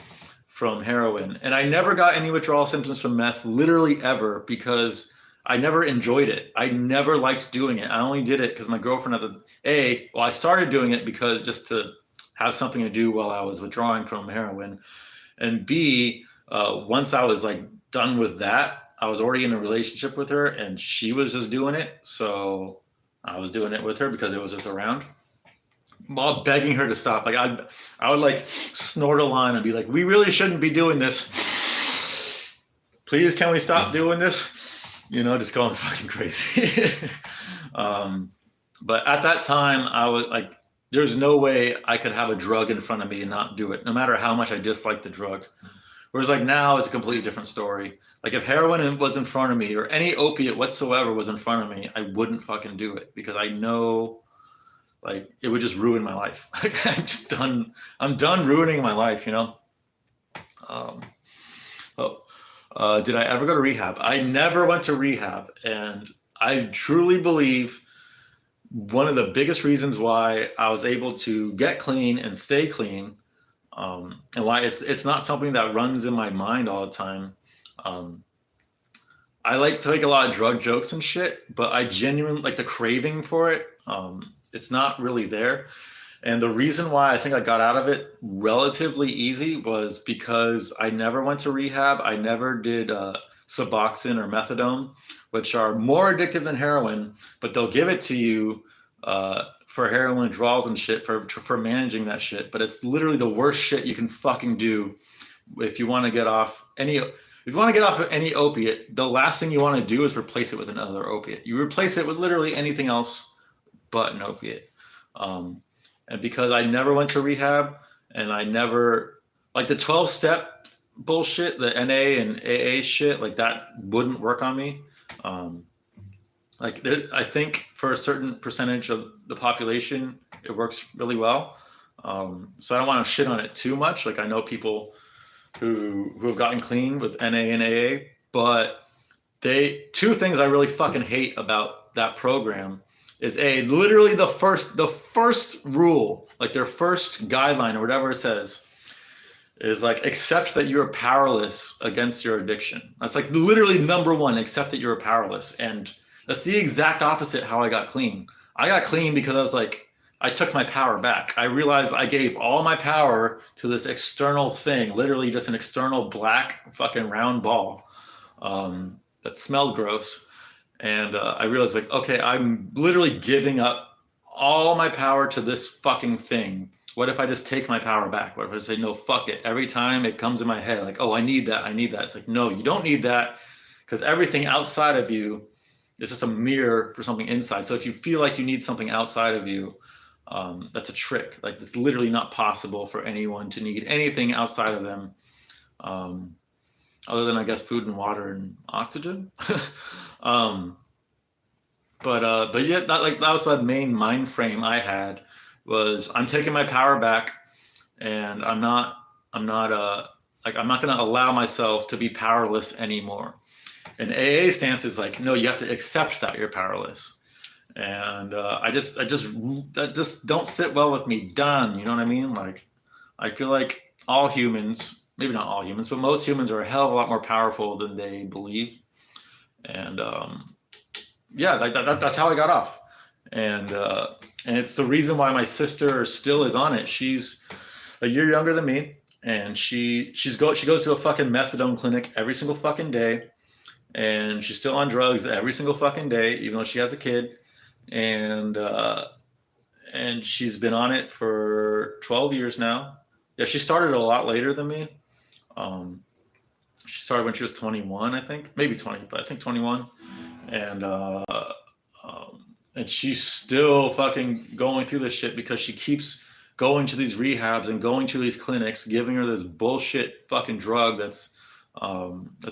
from heroin. And I never got any withdrawal symptoms from meth, literally ever, because I never enjoyed it. I never liked doing it. I only did it because my girlfriend I started doing it because just to have something to do while I was withdrawing from heroin. And B, once I was like done with that, I was already in a relationship with her and she was just doing it. So I was doing it with her because it was just around, while begging her to stop. Like I would like snort a line and be like, "We really shouldn't be doing this. Please, can we stop doing this?" Just going fucking crazy. But at that time, I was like, there's no way I could have a drug in front of me and not do it, no matter how much I dislike the drug. Whereas like now, it's a completely different story. Like if heroin was in front of me or any opiate whatsoever was in front of me, I wouldn't fucking do it because I know like it would just ruin my life. Like I'm done ruining my life. Um, did I ever go to rehab? I never went to rehab, and I truly believe one of the biggest reasons why I was able to get clean and stay clean, and why it's not something that runs in my mind all the time. I like to make a lot of drug jokes and shit, but I genuinely like the craving for it. It's not really there. And the reason why I think I got out of it relatively easy was because I never went to rehab. I never did Suboxone or methadone, which are more addictive than heroin, but they'll give it to you for heroin withdrawals and shit for managing that shit. But it's literally the worst shit you can fucking do if you want to get off any. If you want to get off of any opiate, the last thing you want to do is replace it with another opiate. You replace it with literally anything else but an opiate. And because I never went to rehab, and I never, like the 12-step bullshit, the NA and AA shit, like that wouldn't work on me. I think for a certain percentage of the population, it works really well. So I don't want to shit on it too much. Like I know people who have gotten clean with NA and AA, but two things I really fucking hate about that program is literally the first rule, like their first guideline or whatever it says, is like accept that you're powerless against your addiction. That's like literally number one, accept that you're powerless. And that's the exact opposite how I got clean. I got clean because I was like, I took my power back. I realized I gave all my power to this external thing, literally just an external black fucking round ball that smelled gross. And I realized like, okay, I'm literally giving up all my power to this fucking thing. What if I just take my power back? What if I say, no, fuck it. Every time it comes in my head, like, oh, I need that. It's like, no, you don't need that, because everything outside of you is just a mirror for something inside. So if you feel like you need something outside of you, that's a trick. Like it's literally not possible for anyone to need anything outside of them, other than I guess food and water and oxygen. But yeah, that was the main mind frame I had, was I'm taking my power back, and I'm not going to allow myself to be powerless anymore. And AA stance is like, no, you have to accept that you're powerless. And that just don't sit well with me. Done. You know what I mean? Like, I feel like all humans, maybe not all humans, but most humans are a hell of a lot more powerful than they believe. And yeah, like that's how I got off. And it's the reason why my sister still is on it. She's a year younger than me, and she goes to a fucking methadone clinic every single fucking day, and she's still on drugs every single fucking day, even though she has a kid. And she's been on it for 12 years now. Yeah, she started a lot later than me. She started when she was 21, I think, maybe 20, but I think 21. And she's still fucking going through this shit because she keeps going to these rehabs and going to these clinics, giving her this bullshit fucking drug that's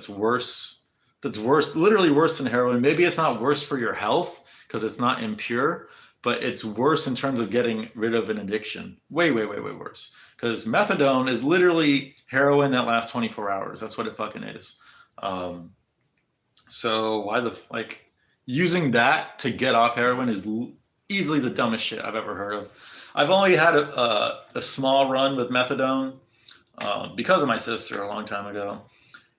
worse, literally worse than heroin. Maybe it's not worse for your health because it's not impure, but it's worse in terms of getting rid of an addiction. Way, way, way, way worse. Because methadone is literally heroin that lasts 24 hours. That's what it fucking is. So using that to get off heroin is easily the dumbest shit I've ever heard of. I've only had a small run with methadone because of my sister a long time ago.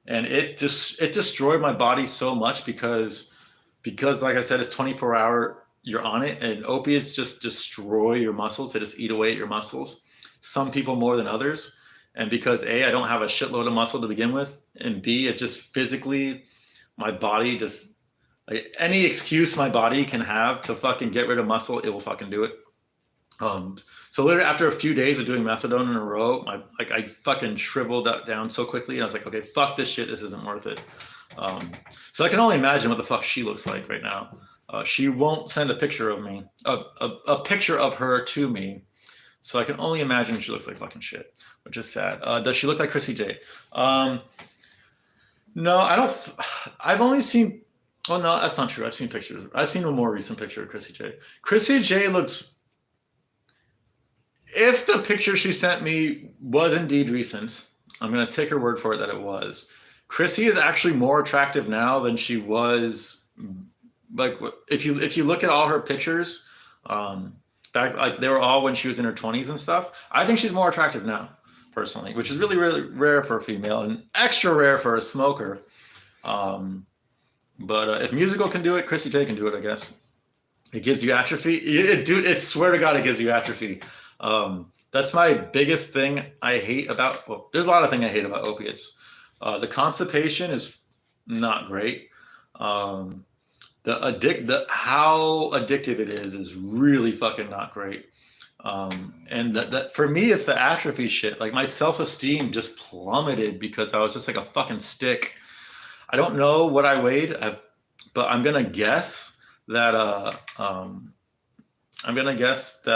And it destroyed my body so much because like I said, it's 24-hour, you're on it, and opiates just destroy your muscles. They just eat away at your muscles. Some people more than others. And because A, I don't have a shitload of muscle to begin with, and B, it just physically, my body just, like any excuse my body can have to fucking get rid of muscle, it will fucking do it. So literally after a few days of doing methadone in a row, I fucking shriveled that down so quickly. And I was like, okay, fuck this shit. This isn't worth it. So I can only imagine what the fuck she looks like right now. She won't send a picture of me, a picture of her to me. So I can only imagine she looks like fucking shit, which is sad. Does she look like Chrissy J? No, I don't. I've only seen, well, no, that's not true. I've seen pictures. I've seen a more recent picture of Chrissy J. Chrissy J looks, if the picture she sent me was indeed recent, I'm going to take her word for it that it was. Chrissy is actually more attractive now than she was. Like if you look at all her pictures, back, like they were all when she was in her 20s and stuff. I think she's more attractive now, personally, which is really, really rare for a female and extra rare for a smoker. But if musical can do it, Chrissy J can do it, I guess. It gives you atrophy. Dude, I swear to God, it gives you atrophy. That's my biggest thing I hate about, well, there's a lot of things I hate about opiates. The constipation is not great. Um, the how addictive it is really fucking not great. And that for me, it's the atrophy shit. Like my self esteem just plummeted because I was just like a fucking stick. I don't know what I weighed, but that I'm gonna guess that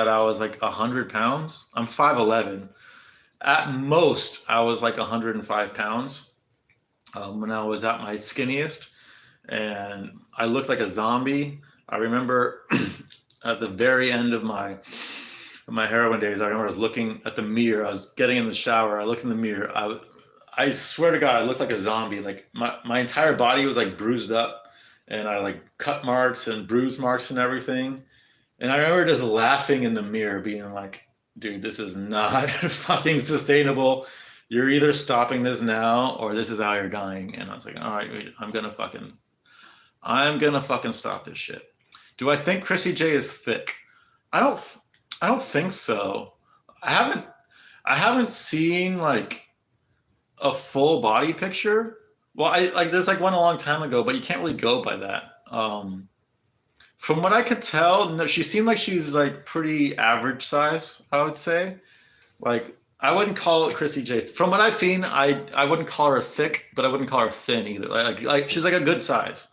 I was like 100 pounds. I'm 5'11". At most, I was like 105 pounds when I was at my skinniest, and I looked like a zombie. I remember at the very end of my heroin days, I remember I was looking at the mirror. I was getting in the shower. I looked in the mirror. I swear to God, I looked like a zombie. Like my entire body was like bruised up, and I like cut marks and bruise marks and everything. And I remember just laughing in the mirror, being like, dude, this is not fucking sustainable. You're either stopping this now or this is how you're dying. And I was like, all right, wait, I'm gonna fucking stop this shit. Do I think Chrissy J is thick? I don't I don't think so. I haven't I haven't seen like a full body picture. Well, I like there's like one a long time ago, but you can't really go by that. From what I could tell, no, she seemed like she's like pretty average size, I would say. Like I wouldn't call it Chrissy J. From what I've seen, I wouldn't call her thick, but I wouldn't call her thin either. Like she's like a good size.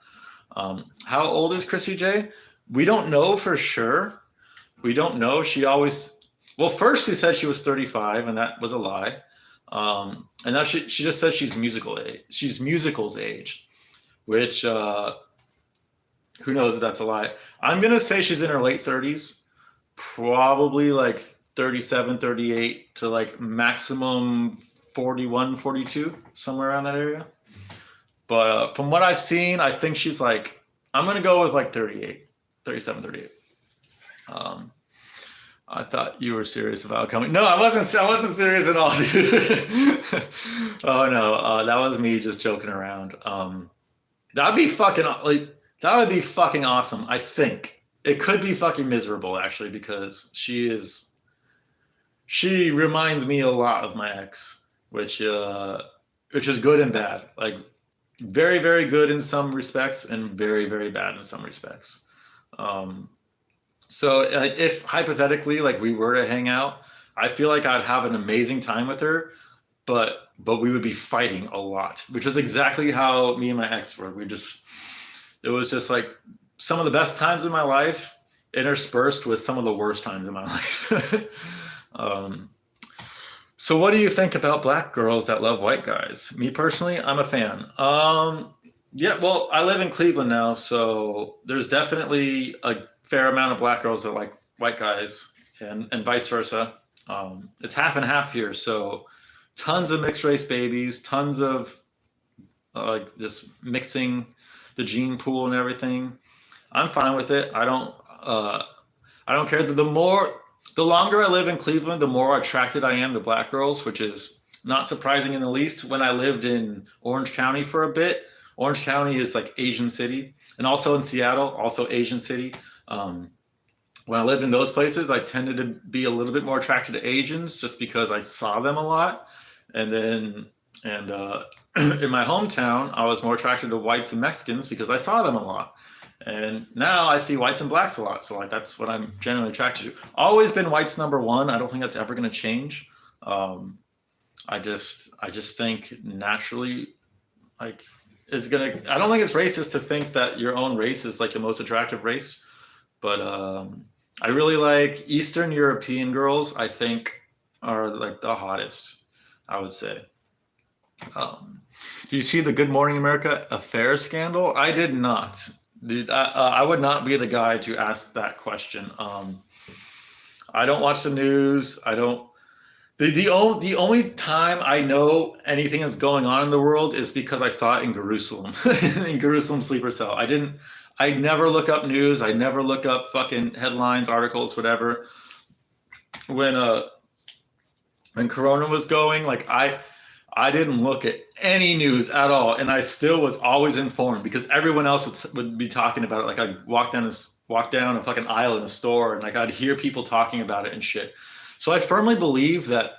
How old is Chrissy J? We don't know for sure. We don't know. She always well, first she said she was 35, and that was a lie. And now she just said she's musical age. She's musicals age, which who knows if that's a lie. I'm gonna say she's in her late 30s, probably like 37, 38 to like maximum 41, 42, somewhere around that area. But from what I've seen, I think she's like, I'm going to go with like 38, 37, 38. Um, I thought you were serious about coming. No, I wasn't serious at all, dude. Oh no, that was me just joking around. That'd be fucking like that would be fucking awesome. I think it could be fucking miserable actually because she reminds me a lot of my ex, which is good and bad. Like very very good in some respects and very very bad in some respects. Um, so if hypothetically like we were to hang out, I feel like I'd have an amazing time with her, but we would be fighting a lot, which is exactly how me and my ex were. It was just like some of the best times in my life interspersed with some of the worst times in my life. um, so what do you think about black girls that love white guys? Me personally, I'm a fan. Yeah, well, I live in Cleveland now, so there's definitely a fair amount of black girls that like white guys, and vice versa. It's half and half here, so tons of mixed race babies, tons of like just mixing the gene pool and everything. I'm fine with it. I don't care. The longer I live in Cleveland, the more attracted I am to black girls, which is not surprising in the least. When I lived in Orange County for a bit, Orange County is like Asian city, and also in Seattle, also Asian city. When I lived in those places, I tended to be a little bit more attracted to Asians just because I saw them a lot. And then, and in my hometown, I was more attracted to whites and Mexicans because I saw them a lot. And now I see whites and blacks a lot. So like that's what I'm generally attracted to. Always been whites number one. I don't think that's ever going to change. I just think naturally, like I don't think it's racist to think that your own race is like the most attractive race. But I really like Eastern European girls. I think are like the hottest, I would say. Do you see the Good Morning America affair scandal? I did not. Dude, I would not be the guy to ask that question. I don't watch the news. I don't. The only time I know anything is going on in the world is because I saw it in Jerusalem, in Jerusalem sleeper cell. I never look up news. I never look up fucking headlines, articles, whatever. When Corona was going, like I didn't look at any news at all, and I still was always informed because everyone else would be talking about it. Like I'd walk down a fucking aisle in a store, and like I'd hear people talking about it and shit. So I firmly believe that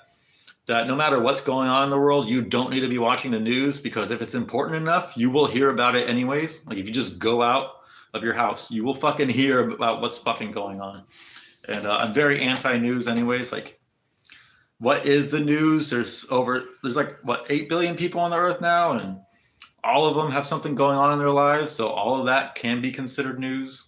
that no matter what's going on in the world, you don't need to be watching the news, because if it's important enough, you will hear about it anyways. Like if you just go out of your house, you will fucking hear about what's fucking going on. And I'm very anti-news anyways. Like, what is the news? There's like what, 8 billion people on the earth now, and all of them have something going on in their lives. So all of that can be considered news.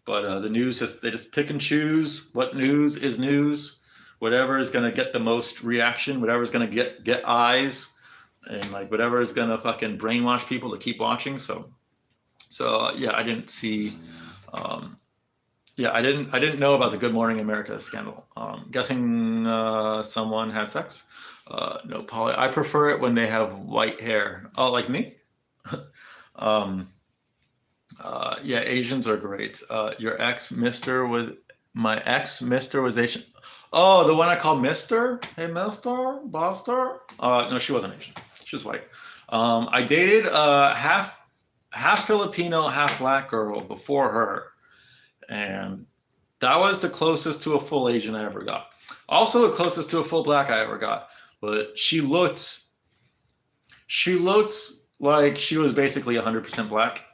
But the news, they just pick and choose what news is news. Whatever is going to get the most reaction, whatever is going to get eyes, and like whatever is going to fucking brainwash people to keep watching. So yeah, I didn't see. I didn't know about the Good Morning America scandal. Guessing someone had sex. No, Polly. I prefer it when they have white hair. Oh, like me? Yeah, Asians are great. Your ex, Mr. was my ex, Mr. was Asian. Oh, the one I called Mr. Hey, Mr. Buster. No, she wasn't Asian. She was white. I dated half Filipino, half black girl before her, and that was the closest to a full Asian I ever got. Also, the closest to a full black I ever got. But she looked like she was basically 100% black.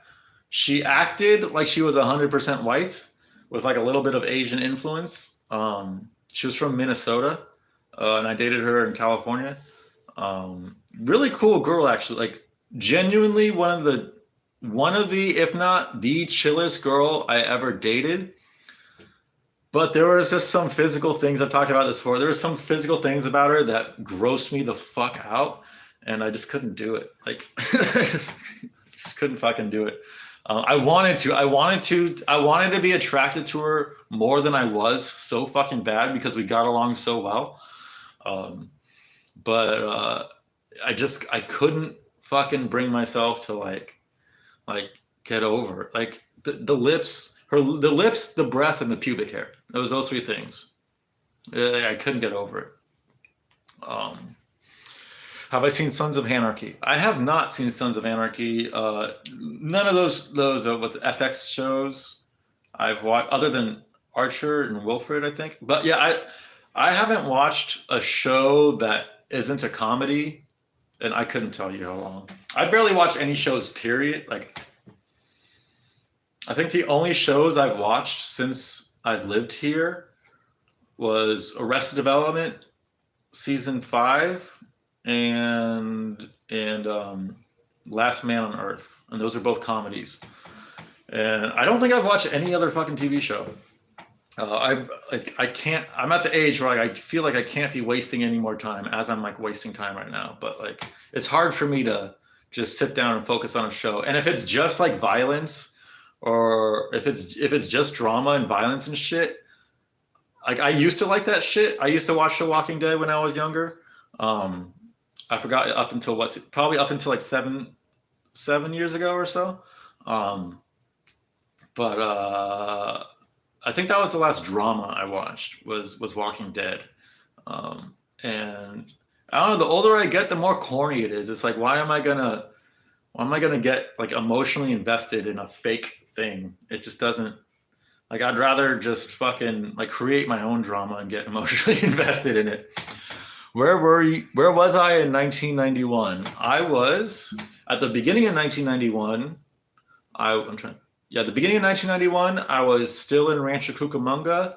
She acted like she was 100% white with like a little bit of Asian influence. She was from Minnesota, and I dated her in California. Really cool girl, actually. Like genuinely one of the, if not the chillest girl I ever dated. But there was just some physical things, I've talked about this before. There were some physical things about her that grossed me the fuck out, and I just couldn't do it. Like, just couldn't fucking do it. I wanted to be attracted to her more than I was, so fucking bad, because we got along so well. But I couldn't fucking bring myself to like get over it. Like the lips, the breath, and the pubic hair. It was those three things. I couldn't get over it. Have I seen Sons of Anarchy? I have not seen Sons of Anarchy. None of those what's FX shows I've watched, other than Archer and Wilfred, I think. But yeah, I haven't watched a show that isn't a comedy, and I couldn't tell you how long. I barely watch any shows, period. Like, I think the only shows I've watched since I've lived here was Arrested Development season 5 and Last Man on Earth, and those are both comedies. And I don't think I've watched any other fucking TV show. I can't. I'm at the age where I feel like I can't be wasting any more time, as I'm like wasting time right now. But like, it's hard for me to just sit down and focus on a show. And if it's just like violence, or if it's just drama and violence and shit, like I used to like that shit. I used to watch The Walking Dead when I was younger. I forgot up until probably up until like seven years ago or so. But I think that was the last drama I watched was Walking Dead. And I don't know, the older I get, the more corny it is. It's like, why am I gonna get like emotionally invested in a fake thing? It just doesn't, like, I'd rather just fucking like create my own drama and get emotionally invested in it. Where was I in 1991? I was at the beginning of 1991. The beginning of 1991, I was still in Rancho Cucamonga.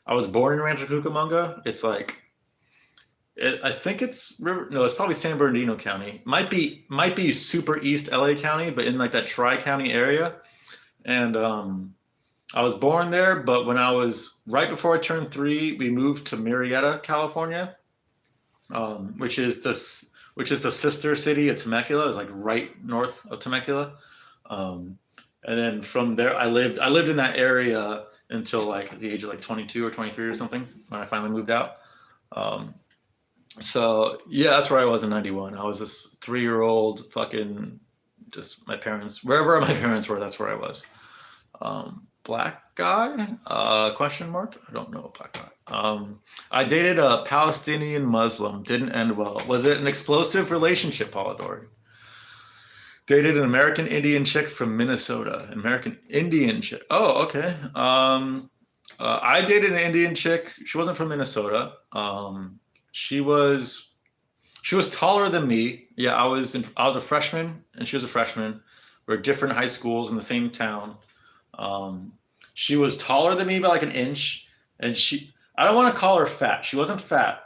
I was born in Rancho Cucamonga. It's like, I think it's probably San Bernardino County. Might be super East LA County, but in like that Tri-County area. And I was born there, but when I was right before I turned 3, we moved to Murrieta, California, which is the sister city of Temecula. It's like right north of Temecula. And then from there, I lived in that area until like the age of like 22 or 23 or something, when I finally moved out. So yeah, that's where I was in 91. I was this 3-year-old fucking, just my parents, wherever my parents were, that's where I was. Black guy? Question mark? I don't know a black guy. I dated a Palestinian Muslim. Didn't end well. Was it an explosive relationship, Polidori? Dated an American Indian chick from Minnesota. American Indian chick. Oh, okay. I dated an Indian chick. She wasn't from Minnesota. She was she was taller than me. Yeah, I was a freshman and she was a freshman. We're at different high schools in the same town. Um, she was taller than me by like an inch, and I don't want to call her fat. She wasn't fat,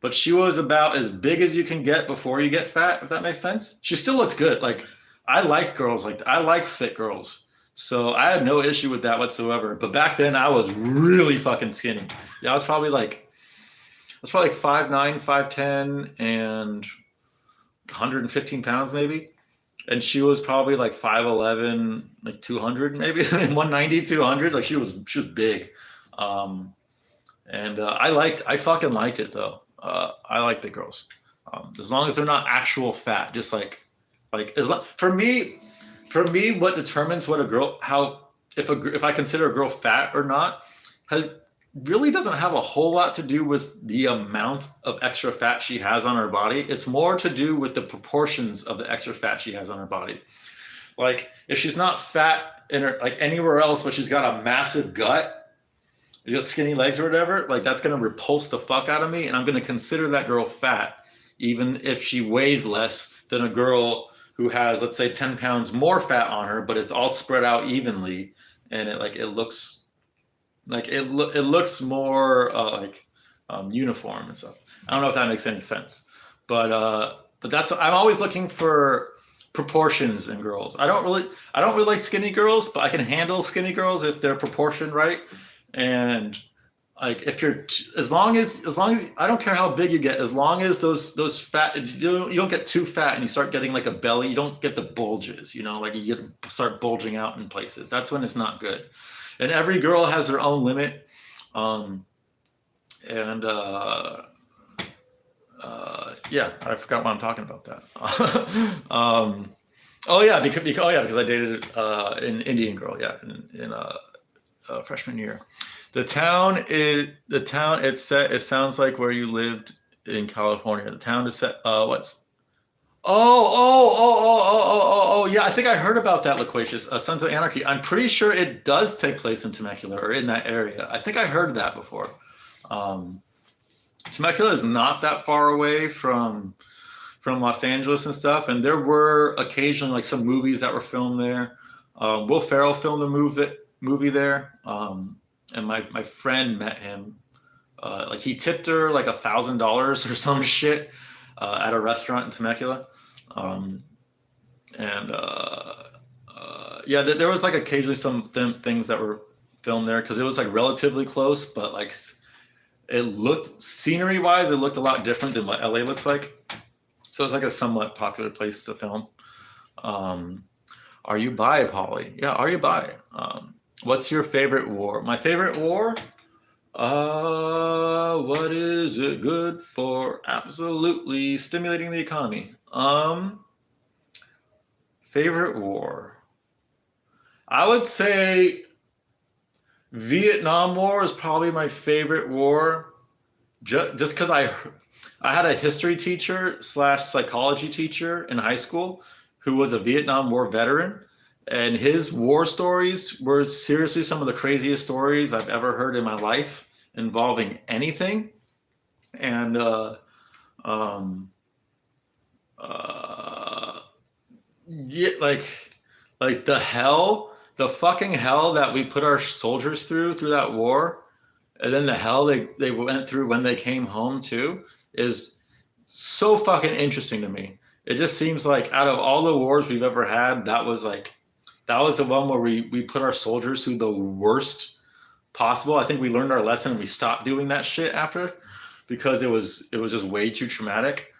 but she was about as big as you can get before you get fat, if that makes sense. She still looked good. Like I like girls, like I like fit girls. So I had no issue with that whatsoever. But back then I was really fucking skinny. Yeah, I was probably like 5'9", 5'10", and 115 pounds maybe. And she was probably like 5'11", like 200 maybe, 190, 200. Like she was big. Um, and I fucking liked it though. I like big girls, as long as they're not actual fat. Just for me, what determines what a girl how if I consider a girl fat or not, has, really doesn't have a whole lot to do with the amount of extra fat she has on her body. It's more to do with the proportions of the extra fat she has on her body. Like if she's not fat in her like anywhere else, but she's got a massive gut, just skinny legs or whatever, like that's gonna repulse the fuck out of me, and I'm gonna consider that girl fat, even if she weighs less than a girl who has, let's say, 10 pounds more fat on her, but it's all spread out evenly, and it looks it looks more uniform and stuff. I don't know if that makes any sense, but that's I'm always looking for proportions in girls. I don't really like skinny girls, but I can handle skinny girls if they're proportioned right. And like if you're as long as I don't care how big you get, as long as those fat you don't get too fat and you start getting like a belly, you don't get the bulges, like start bulging out in places. That's when it's not good. And every girl has their own limit. Um, and yeah, I forgot why I'm talking about that. Because I dated an Indian girl, yeah, in freshman year. It sounds like where you lived in California. The town is set. What's yeah, I think I heard about that, Loquacious. Sons of Anarchy. I'm pretty sure it does take place in Temecula or in that area. I think I heard that before. Um, Temecula is not that far away from Los Angeles and stuff, and there were occasionally like some movies that were filmed there. Will Ferrell filmed a movie there, and my friend met him. Like he tipped her like $1,000 or some shit at a restaurant in Temecula. Um, and yeah, there was like occasionally some things that were filmed there because it was like relatively close, but like it looked scenery wise, it looked a lot different than what LA looks like. So it's like a somewhat popular place to film. Are you bi, Polly? Yeah, are you bi? What's your favorite war? My favorite war? What is it good for? Absolutely stimulating the economy. Favorite war? I would say Vietnam War is probably my favorite war, just because I had a history teacher slash psychology teacher in high school who was a Vietnam War veteran, and his war stories were seriously some of the craziest stories I've ever heard in my life involving anything. And um, yeah, like the fucking hell that we put our soldiers through that war, and then the hell they went through when they came home too, is so fucking interesting to me. It just seems like out of all the wars we've ever had, that was the one where we put our soldiers through the worst possible. I think we learned our lesson and we stopped doing that shit after, because it was just way too traumatic.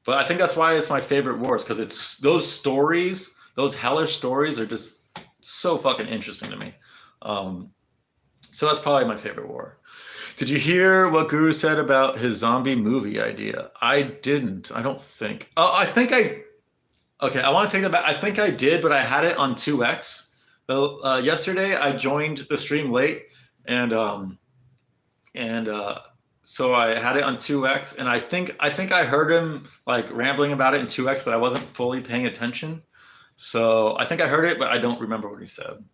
But I think that's why it's my favorite wars, because it's those stories, those hellish stories are just so fucking interesting to me. So that's probably my favorite war. Did you hear what Guru said about his zombie movie idea? I didn't. I don't think. Oh, okay, I want to take that back. I think I did, but I had it on 2x. Yesterday I joined the stream late, and so I had it on 2x, and I think I heard him like rambling about it in 2x, but I wasn't fully paying attention. So I think I heard it, but I don't remember what he said.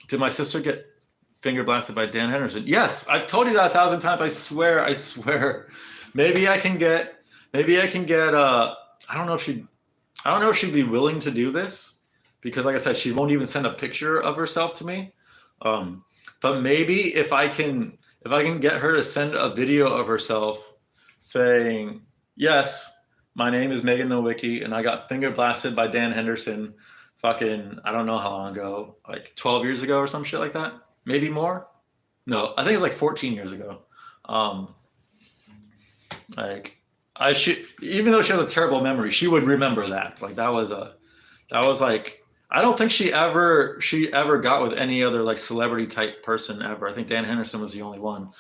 Did my sister get finger blasted by Dan Henderson. Yes, I've told you that 1,000 times. I swear, I swear. Maybe I can get. I don't know if she'd be willing to do this, because, like I said, she won't even send a picture of herself to me. But maybe if I can get her to send a video of herself saying, "Yes, my name is Megan Nowicki, and I got finger blasted by Dan Henderson, fucking, I don't know how long ago, like 12 years ago or some shit like that, maybe more. No, I think it's like 14 years ago. Like, I should, even though she has a terrible memory, she would remember that. Like, that was like, I don't think she ever got with any other like celebrity type person ever. I think Dan Henderson was the only one.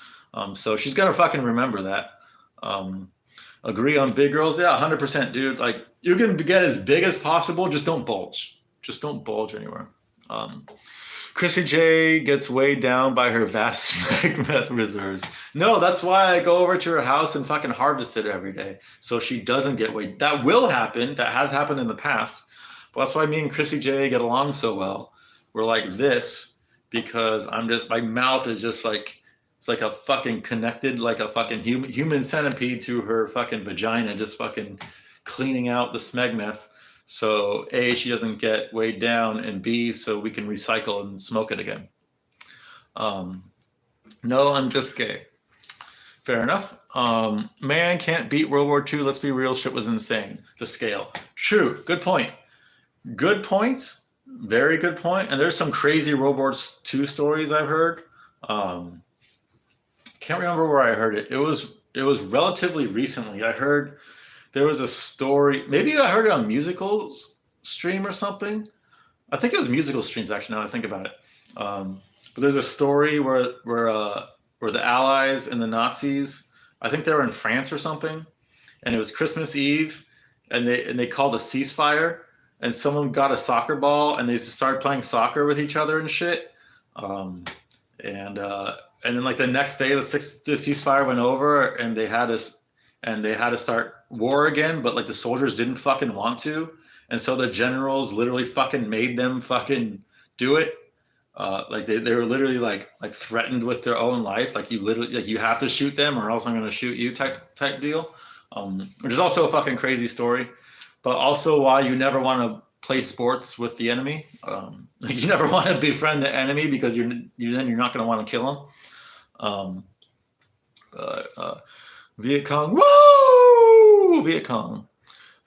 So she's gonna fucking remember that. Agree on big girls? Yeah, 100%, dude. Like, you can get as big as possible, just don't bulge. Just don't bulge anywhere. Chrissy J gets weighed down by her vast meth reserves. No, that's why I go over to her house and fucking harvest it every day, so she doesn't get weighed. That will happen. That has happened in the past. But that's why me and Chrissy J get along so well. We're like this because my mouth is just like, it's like a fucking connected, like a fucking human centipede to her fucking vagina, just fucking cleaning out the smeg meth. So A, she doesn't get weighed down, and B, so we can recycle and smoke it again. No, I'm just gay. Fair enough. Man can't beat World War II. Let's be real, shit was insane. The scale. True. Good point. Good point. Very good point. And there's some crazy World War II stories I've heard. Can't remember where I heard it. It was relatively recently. I heard there was a story. Maybe I heard it on Musicals stream or something. I think it was Musical Streams, actually, now I think about it. But there's a story where the Allies and the Nazis, I think they were in France or something, and it was Christmas Eve, and they called a ceasefire, and someone got a soccer ball, and they started playing soccer with each other and shit. And then like the next day, the ceasefire went over, and they had to start war again, but like the soldiers didn't fucking want to, and so the generals literally fucking made them fucking do it. Like they were literally like threatened with their own life. Like, you literally, like, you have to shoot them or else I'm gonna shoot you type deal. Which is also a fucking crazy story, but also why you never want to play sports with the enemy. You never want to befriend the enemy, because you're not gonna want to kill them. Viet Cong, woo! Viet Cong.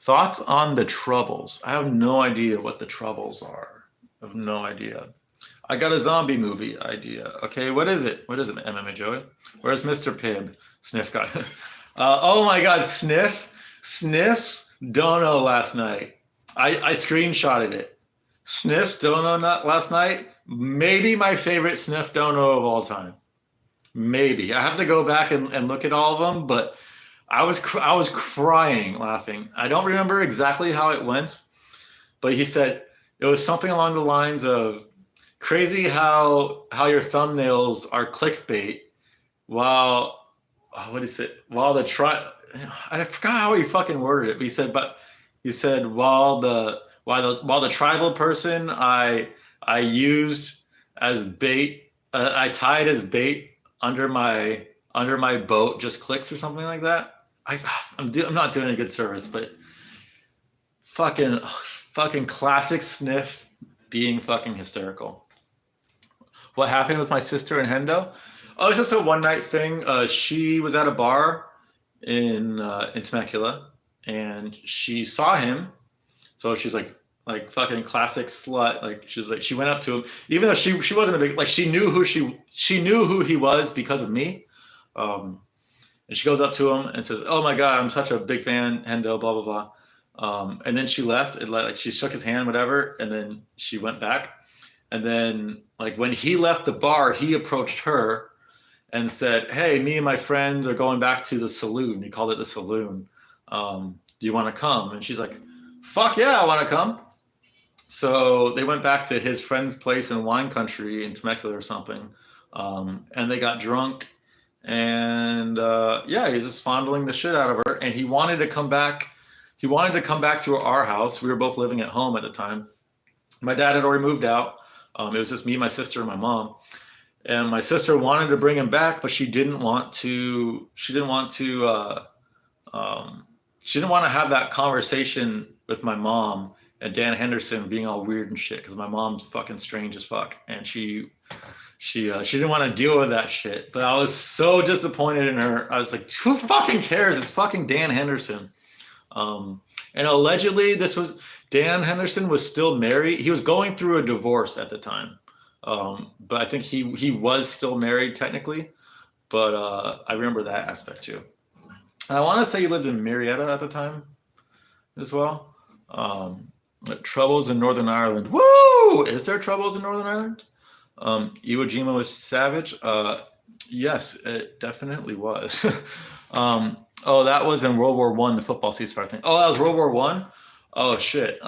Thoughts on the Troubles? I have no idea what the Troubles are. I have no idea. I got a zombie movie idea. Okay, what is it? What is it, MMA Joey? Where's Mr. Pibb? Sniff guy. Oh my God, Sniff's dono last night. I screenshotted it. Sniff's dono last night. Maybe my favorite Sniff dono of all time. Maybe. I have to go back and look at all of them, but I was crying laughing. I don't remember exactly how it went, but he said it was something along the lines of, crazy how your thumbnails are clickbait while I forgot how he fucking worded it, but he said while the tribal person I used as bait, I tied as bait under my boat just clicks or something like that. I'm not doing a good service, but fucking classic Sniff being fucking hysterical. What happened with my sister and Hendo? Oh, it's just a one night thing. She was at a bar in Temecula, and she saw him. So she's like fucking classic slut. Like, she went up to him, even though she wasn't a big, like, she knew who he was because of me. And she goes up to him and says, "Oh my God, I'm such a big fan, Hendo, blah, blah, blah." And then she left, and like she shook his hand, whatever. And then she went back. And then, like, when he left the bar, he approached her and said, "Hey, me and my friends are going back to the saloon." He called it the saloon. Do you want to come? And she's like, "Fuck yeah, I want to come." So they went back to his friend's place in wine country in Temecula or something. And they got drunk. And yeah, he was just fondling the shit out of her. And he wanted to come back. He wanted to come back to our house. We were both living at home at the time. My dad had already moved out. It was just me, my sister, and my mom. and my sister wanted to bring him back, but she didn't want to. Um, she didn't want to have that conversation with my mom and Dan Henderson being all weird and shit because my mom's fucking strange as fuck, and she didn't want to deal with that shit. But I was so disappointed in her. I was like, who fucking cares? It's fucking Dan Henderson. And allegedly, this was Dan Henderson was still married. He was going through a divorce at the time, but I think he was still married technically. But I remember that aspect too. And I want to say he lived in Marietta at the time as well. Troubles in Northern Ireland. Woo! Is there troubles in Northern Ireland? Iwo Jima was savage. Yes, it definitely was. Oh, that was in World War One, the football ceasefire thing. Oh, that was World War One. Oh shit.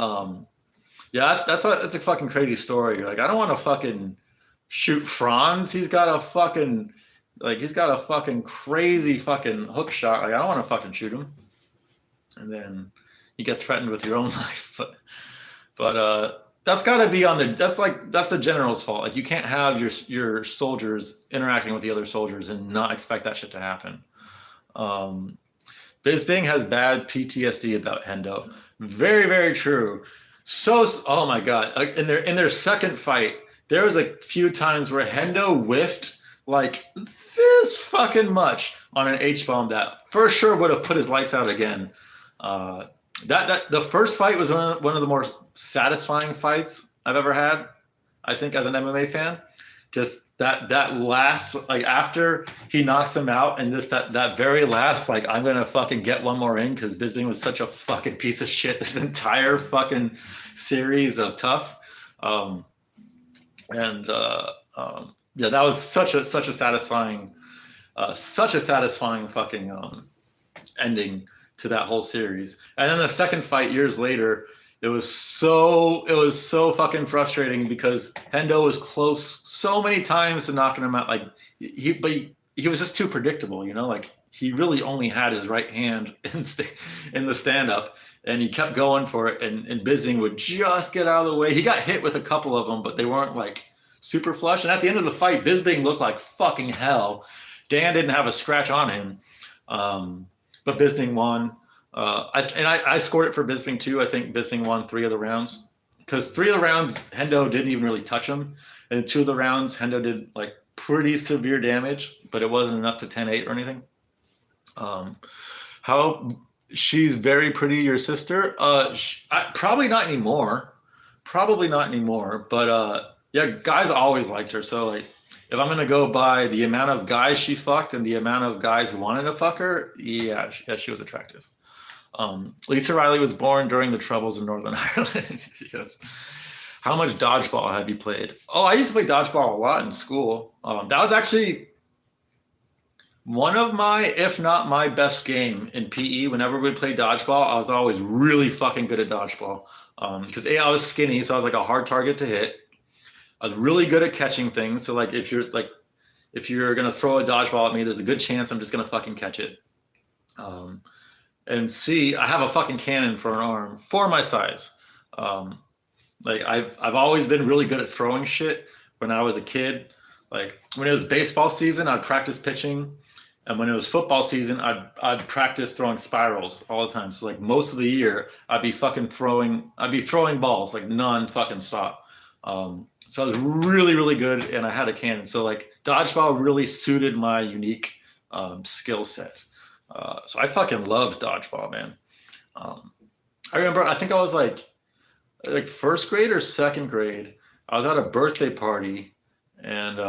Yeah, that's a fucking crazy story. Like, I don't want to fucking shoot Franz. He's got a fucking crazy fucking hook shot. Like, I don't want to fucking shoot him. And then you get threatened with your own life. But that's got to be on the. That's the general's fault. Like, you can't have your soldiers interacting with the other soldiers and not expect that shit to happen. Bisping has bad PTSD about Hendo. Very, very true. So, oh my god! In their second fight, there was a few times where Hendo whiffed like this fucking much on an H-bomb that for sure would have put his lights out again. That the first fight was one of the more satisfying fights I've ever had. I think as an MMA fan, just that last, like, after he knocks him out, and just that very last, like, I'm gonna fucking get one more in because Bisping was such a fucking piece of shit this entire fucking series of Tough. Yeah, that was such a satisfying fucking ending to that whole series. And then the second fight years later, it was so fucking frustrating because Hendo was close so many times to knocking him out. Like, he was just too predictable, you know. Like, he really only had his right hand in the stand up, and he kept going for it. And Bisping would just get out of the way. He got hit with a couple of them, but they weren't like super flush. And at the end of the fight, Bisping looked like fucking hell. Dan didn't have a scratch on him, but Bisping won. I scored it for Bisping too. I think Bisping won 3 of the rounds because 3 of the rounds Hendo didn't even really touch him, and 2 of the rounds Hendo did like pretty severe damage, but it wasn't enough to 10-8 or anything. How she's very pretty, your sister? Probably not anymore. But yeah, guys always liked her. So, like, if I'm gonna go by the amount of guys she fucked and the amount of guys who wanted to fuck her, yeah, she was attractive. Lisa Riley was born during the troubles in Northern Ireland. Yes. How much dodgeball have you played? Oh, I used to play dodgeball a lot in school. That was actually one of my, if not my best game in PE. Whenever we played dodgeball, I was always really fucking good at dodgeball. Because I was skinny, so I was like a hard target to hit. I was really good at catching things. So, like, if you're gonna throw a dodgeball at me, there's a good chance I'm just gonna fucking catch it. And C, I have a fucking cannon for an arm for my size. Like, I've always been really good at throwing shit when I was a kid. Like, when it was baseball season, I'd practice pitching, and when it was football season, I'd practice throwing spirals all the time. So, like, most of the year, I'd be throwing balls like non-fucking stop. So I was really, really good, and I had a cannon. So, like, dodgeball really suited my unique skill set. So I fucking loved dodgeball, man. I remember, I think I was like first grade or second grade. I was at a birthday party, and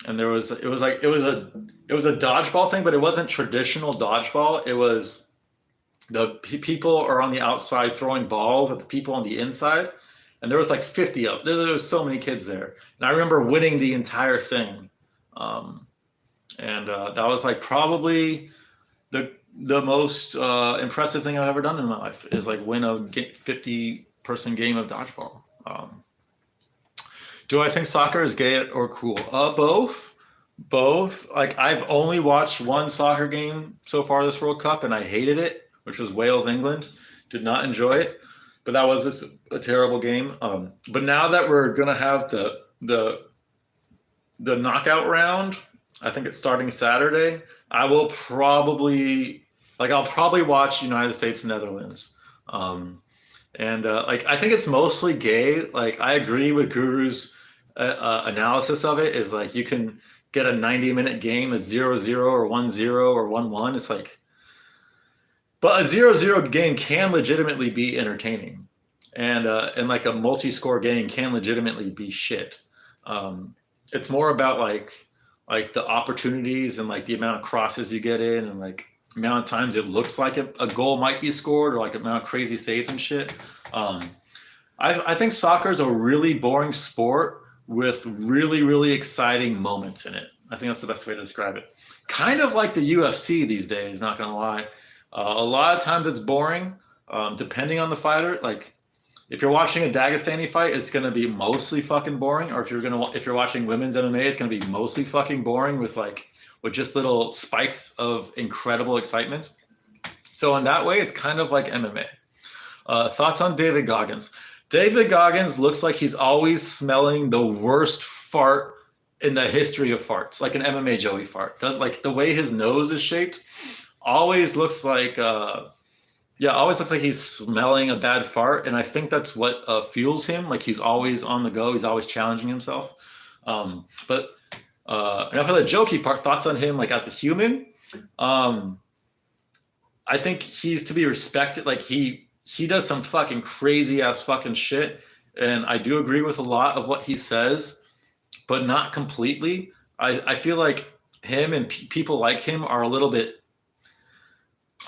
it was a dodgeball thing, but it wasn't traditional dodgeball. It was the people are on the outside throwing balls at the people on the inside, and there was like 50 of them. There was so many kids there, and I remember winning the entire thing. And that was like probably the most impressive thing I've ever done in my life, is like win a 50-person game of dodgeball. Do I think soccer is gay or cool? Both. Like, I've only watched one soccer game so far this World Cup, and I hated it, which was Wales-England. Did not enjoy it, but that was just a terrible game. But now that we're gonna have the the knockout round. I think it's starting Saturday. I will probably I'll probably watch United States Netherlands. Um, and like I think it's mostly gay. Like I agree with Guru's analysis of it. Is like you can get a 90-minute game at 0-0 or 1-0 or 1-1. It's like, but a 0-0 game can legitimately be entertaining, and like a multi-score game can legitimately be shit. Um, it's more about like the opportunities and like the amount of crosses you get in and like amount of times it looks like a goal might be scored or like amount of crazy saves and shit. Um, I think soccer is a really boring sport with really, really exciting moments in it. I think that's the best way to describe it. Kind of like the UFC these days, not gonna lie. A lot of times it's boring, depending on the fighter. Like if you're watching a Dagestani fight, it's gonna be mostly fucking boring. Or if you're watching women's MMA, it's gonna be mostly fucking boring with just little spikes of incredible excitement. So in that way, it's kind of like MMA. Thoughts on David Goggins? David Goggins looks like he's always smelling the worst fart in the history of farts, like an MMA Joey fart. Does like the way his nose is shaped, always looks like always looks like he's smelling a bad fart, and I think that's what fuels him. Like he's always on the go, he's always challenging himself. But enough of the jokey part. Thoughts on him, like as a human? I think he's to be respected. Like he does some fucking crazy ass fucking shit, and I do agree with a lot of what he says, but not completely. I feel like him and people like him are a little bit.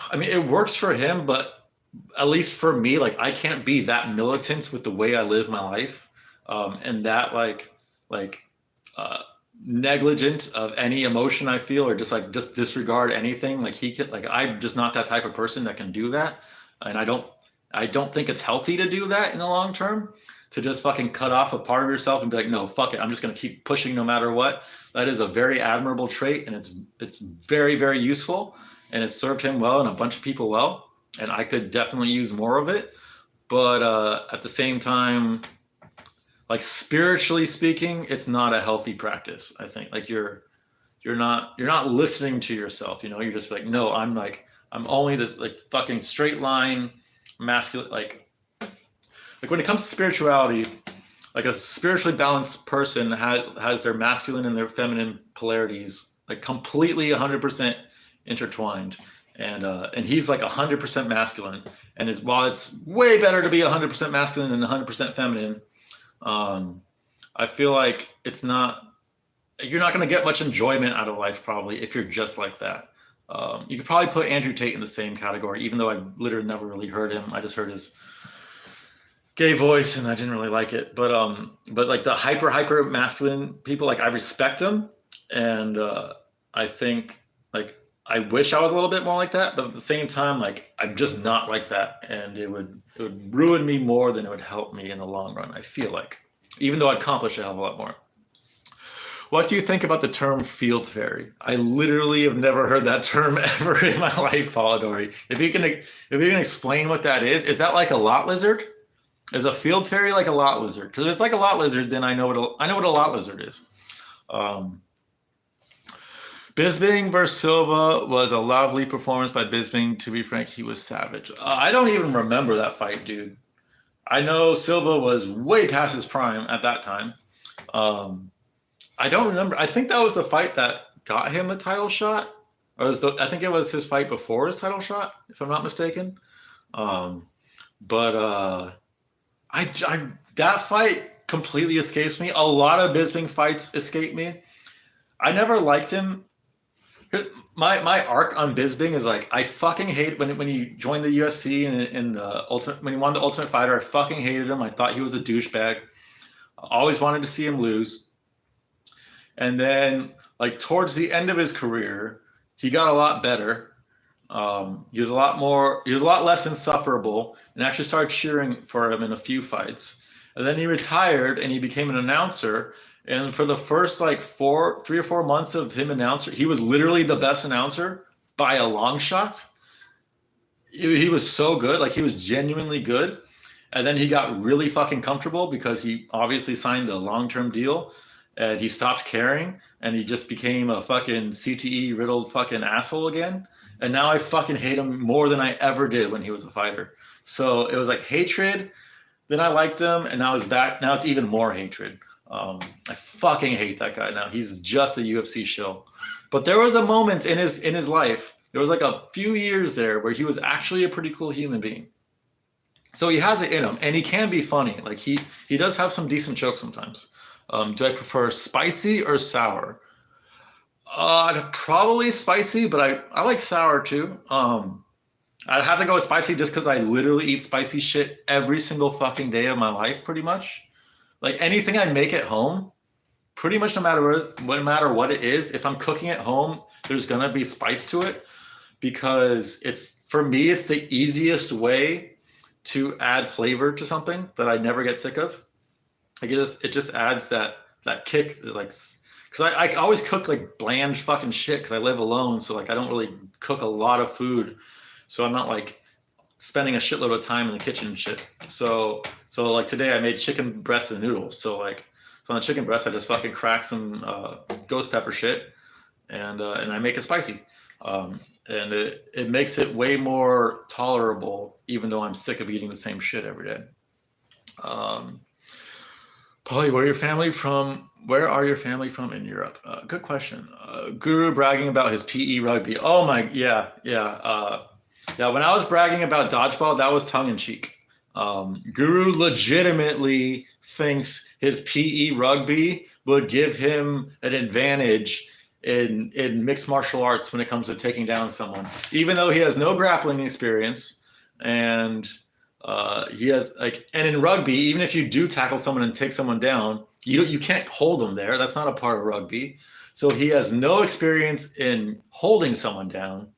I mean, it works for him, but at least for me, like I can't be that militant with the way I live my life, and that uh, negligent of any emotion I feel, or just disregard anything. Like he can, like I'm just not that type of person that can do that, and I don't think it's healthy to do that in the long term. To just fucking cut off a part of yourself and be like, no, fuck it, I'm just gonna keep pushing no matter what. That is a very admirable trait, and it's very, very useful, and it served him well and a bunch of people well. And I could definitely use more of it. But at the same time, like spiritually speaking, it's not a healthy practice. I think like you're not listening to yourself. You're just like, no, I'm only the like fucking straight line masculine. Like when it comes to spirituality, like a spiritually balanced person has their masculine and their feminine polarities like completely 100% intertwined, and he's like 100% masculine. And while it's way better to be 100% masculine than 100% feminine, I feel like you're not going to get much enjoyment out of life probably if you're just like that. You could probably put Andrew Tate in the same category, even though I literally never really heard him. I just heard his gay voice and I didn't really like it. But like the hyper masculine people, like I respect them, and I think like I wish I was a little bit more like that, but at the same time, like I'm just not like that, and it would ruin me more than it would help me in the long run. I feel like, even though I'd accomplish a hell of a lot more. What do you think about the term field fairy? I literally have never heard that term ever in my life, Polidori. If you can explain what that is that like a lot lizard? Is a field fairy like a lot lizard? Because if it's like a lot lizard, then I know what a lot lizard is. Bisping versus Silva was a lovely performance by Bisping. To be frank, he was savage. I don't even remember that fight, dude. I know Silva was way past his prime at that time. I don't remember. I think that was the fight that got him the title shot. I think it was his fight before his title shot, if I'm not mistaken. But that fight completely escapes me. A lot of Bisping fights escape me. I never liked him. My arc on Bisping is like I fucking hate when he joined the UFC and the ultimate when he won the Ultimate Fighter. I fucking hated him. I thought he was a douchebag. I always wanted to see him lose. And then like towards the end of his career, he got a lot better. He was a lot less insufferable, and actually started cheering for him in a few fights. And then he retired and he became an announcer. And for the first like 3 or 4 months of him announcer, he was literally the best announcer by a long shot. He was so good, like he was genuinely good. And then he got really fucking comfortable because he obviously signed a long-term deal. and he stopped caring, and he just became a fucking CTE riddled fucking asshole again. And now I fucking hate him more than I ever did when he was a fighter. So it was like hatred. Then I liked him, and now he's back. Now it's even more hatred. I fucking hate that guy now. He's just a UFC shill. But there was a moment in his life. There was like a few years there where he was actually a pretty cool human being. So he has it in him, and he can be funny. Like he does have some decent jokes sometimes. Do I prefer spicy or sour? Probably spicy, but I like sour too. I'd have to go with spicy just because I literally eat spicy shit every single fucking day of my life, pretty much. Like anything I make at home, pretty much no matter what it is, if I'm cooking at home, there's gonna be spice to it because it's for me, it's the easiest way to add flavor to something that I never get sick of. Like it just adds that kick, like because I always cook like bland fucking shit because I live alone, so like I don't really cook a lot of food, so I'm not like spending a shitload of time in the kitchen and shit. So like today I made chicken breast and noodles. So on the chicken breast I just fucking crack some ghost pepper shit and I make it spicy. And it makes it way more tolerable, even though I'm sick of eating the same shit every day. Polly, where are your family from? Where are your family from in Europe? Good question. Guru bragging about his PE rugby. Oh my, yeah. Yeah, when I was bragging about dodgeball, that was tongue in cheek. Guru legitimately thinks his PE rugby would give him an advantage in mixed martial arts when it comes to taking down someone, even though he has no grappling experience. And he has like, and in rugby, even if you do tackle someone and take someone down, you can't hold them there. That's not a part of rugby. So he has no experience in holding someone down.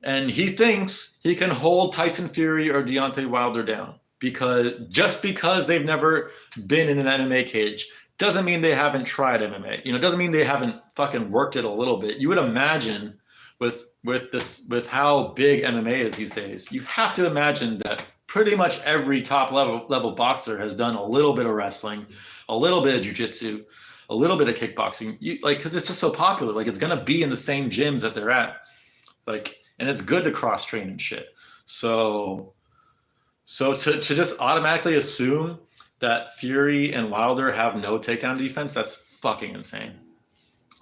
And he thinks he can hold Tyson Fury or Deontay Wilder down because they've never been in an MMA cage doesn't mean they haven't tried MMA. You know, doesn't mean they haven't fucking worked it a little bit. You would imagine with how big MMA is these days, you have to imagine that pretty much every top level boxer has done a little bit of wrestling, a little bit of jiu-jitsu, a little bit of kickboxing. Because it's just so popular. Like it's gonna be in the same gyms that they're at. Like, and it's good to cross train and shit. So to just automatically assume that Fury and Wilder have no takedown defense, that's fucking insane.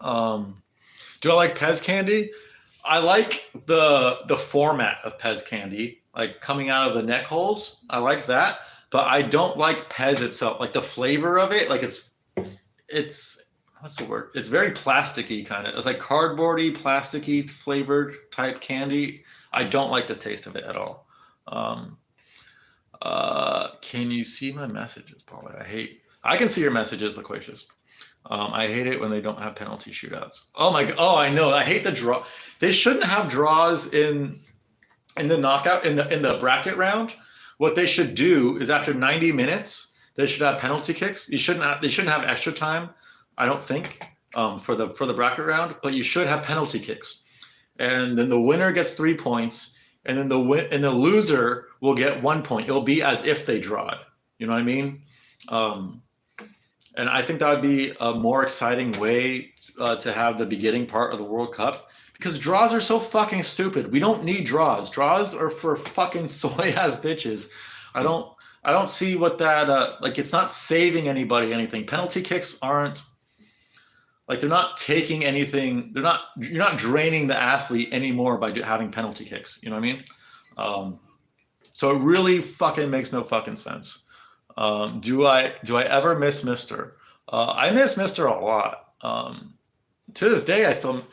Do I like Pez candy? I like the format of Pez candy, like coming out of the neck holes. I like that, but I don't like Pez itself. Like the flavor of it, like it's what's the word? It's very plasticky kind of. It's like cardboardy, plasticky flavored type candy. I don't like the taste of it at all. Can you see my messages, Paul? I can see your messages, Loquacious. I hate it when they don't have penalty shootouts. Oh my god! Oh, I know. I hate the draw. They shouldn't have draws in the knockout in the bracket round. What they should do is after 90 minutes, they should have penalty kicks. They shouldn't have extra time. I don't think for the bracket round, but you should have penalty kicks, and then the winner gets 3 points, and then the loser will get 1 point. It'll be as if they drawed. You know what I mean? And I think that would be a more exciting way to have the beginning part of the World Cup, because draws are so fucking stupid. We don't need draws. Draws are for fucking soy ass bitches. I don't see what that like. It's not saving anybody anything. Penalty kicks aren't like, they're not taking anything. You're not draining the athlete anymore by having penalty kicks. You know what I mean? So it really fucking makes no fucking sense. Do I ever miss Mister? I miss Mister a lot. To this day, I still,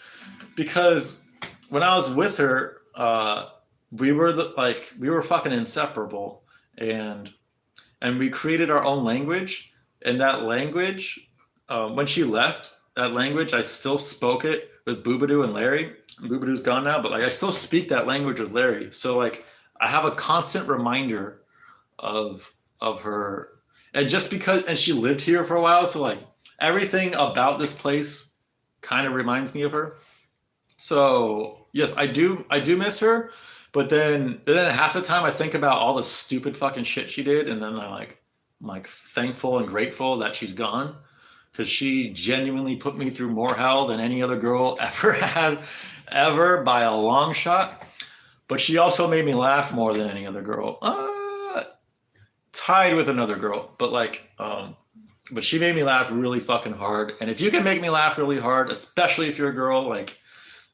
because when I was with her, we were fucking inseparable, and we created our own language. And that language, when she left, that language, I still spoke it with Boobadoo and Larry. Boobadoo's gone now, but like I still speak that language with Larry. So like I have a constant reminder of her, and just because, and she lived here for a while, so like everything about this place kind of reminds me of her. So yes, I do miss her, but then half the time I think about all the stupid fucking shit she did, and then I'm like thankful and grateful that she's gone, because she genuinely put me through more hell than any other girl ever had, ever by a long shot. But she also made me laugh more than any other girl. Tied with another girl, but but she made me laugh really fucking hard. And if you can make me laugh really hard, especially if you're a girl, like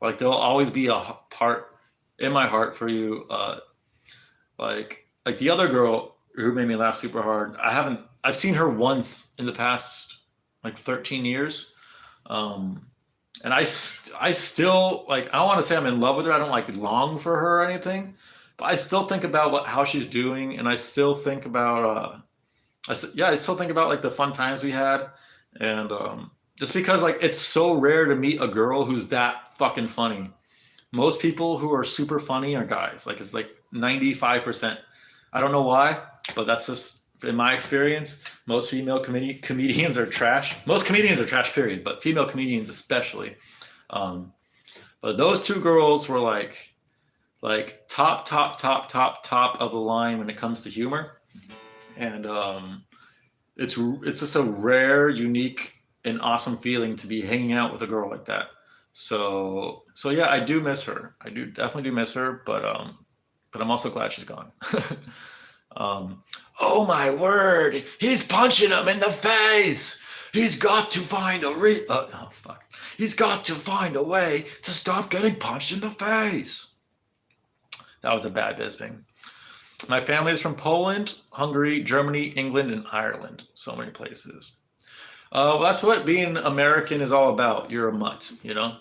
there'll always be a part in my heart for you. Like the other girl who made me laugh super hard. I've seen her once in the past like 13 years. And I still, like, I don't want to say I'm in love with her. I don't like long for her or anything, but I still think about how she's doing. And I still think about, I still think about like the fun times we had. And just because like it's so rare to meet a girl who's that fucking funny. Most people who are super funny are guys. Like it's like 95%. I don't know why, but that's just in my experience. Most female comedians are trash. Most comedians are trash, period. But female comedians especially. But those two girls were like top of the line when it comes to humor. And it's just a rare, unique, and awesome feeling to be hanging out with a girl like that. So yeah, I do miss her. I definitely do miss her, but I'm also glad she's gone. Oh my word, he's punching him in the face. He's got to find He's got to find a way to stop getting punched in the face. That was a bad Bisping. My family is from Poland, Hungary, Germany, England, and Ireland. So many places. Well, that's what being American is all about. You're a mutt, you know?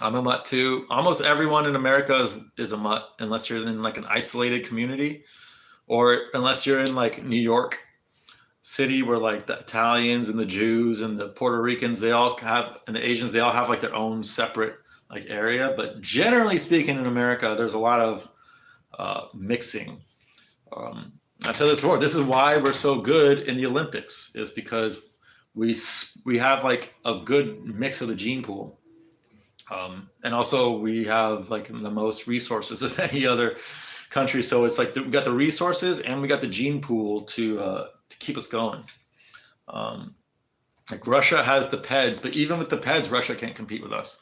I'm a mutt too. Almost everyone in America is a mutt, unless you're in like an isolated community, or unless you're in like New York City, where like the Italians and the Jews and the Puerto Ricans, and the Asians, they all have like their own separate like area. But generally speaking, in America, there's a lot of mixing. I've said this before. This is why we're so good in the Olympics, is because we have like a good mix of the gene pool. And also we have like the most resources of any other country. So it's like we got the resources and we got the gene pool to keep us going. Like Russia has the PEDs, but even with the PEDs, Russia can't compete with us.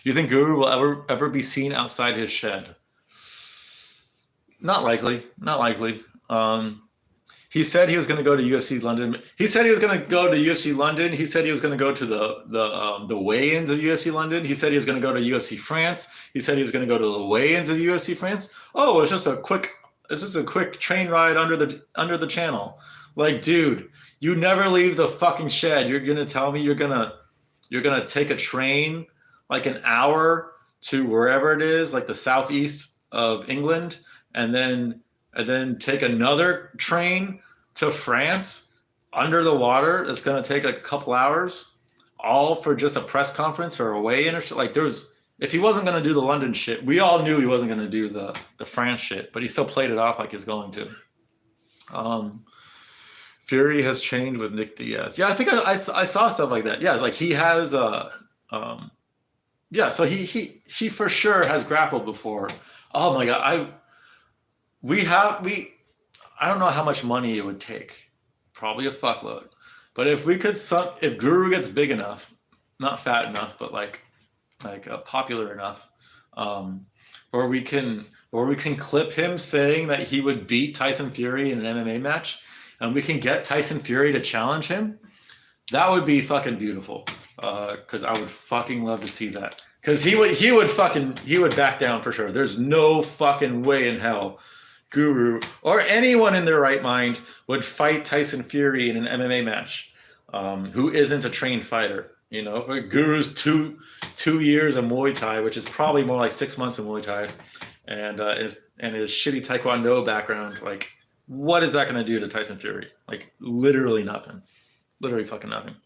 You think Guru will ever be seen outside his shed? Not likely. He said he was going to go to UFC London. He said he was going to go to UFC London. He said he was going to go to the weigh-ins of UFC London. He said he was going to go to UFC France. He said he was going to go to the weigh-ins of UFC France. Oh, it's just a quick train ride under the channel. Like, dude, you never leave the fucking shed. You're going to tell me you're going to take a train like an hour to wherever it is, like the southeast of England, and then take another train to France under the water. It's going to take like a couple hours, all for just a press conference or a weigh-in or shit. Like if he wasn't going to do the London shit, we all knew he wasn't going to do the France shit, but he still played it off like he was going to. Fury has trained with Nick Diaz. Yeah, I think I saw stuff like that. Yeah, like he has yeah, so he for sure has grappled before. Oh my God, I don't know how much money it would take. Probably a fuckload. But if Guru gets big enough, not fat enough, but like popular enough, where we can clip him saying that he would beat Tyson Fury in an MMA match, and we can get Tyson Fury to challenge him, that would be fucking beautiful. Because I would fucking love to see that. Because he would back down for sure. There's no fucking way in hell Guru or anyone in their right mind would fight Tyson Fury in an MMA match, who isn't a trained fighter. You know, if Guru's two years of Muay Thai, which is probably more like 6 months of Muay Thai, and his shitty Taekwondo background, like, what is that going to do to Tyson Fury? Like, literally nothing. Literally fucking nothing.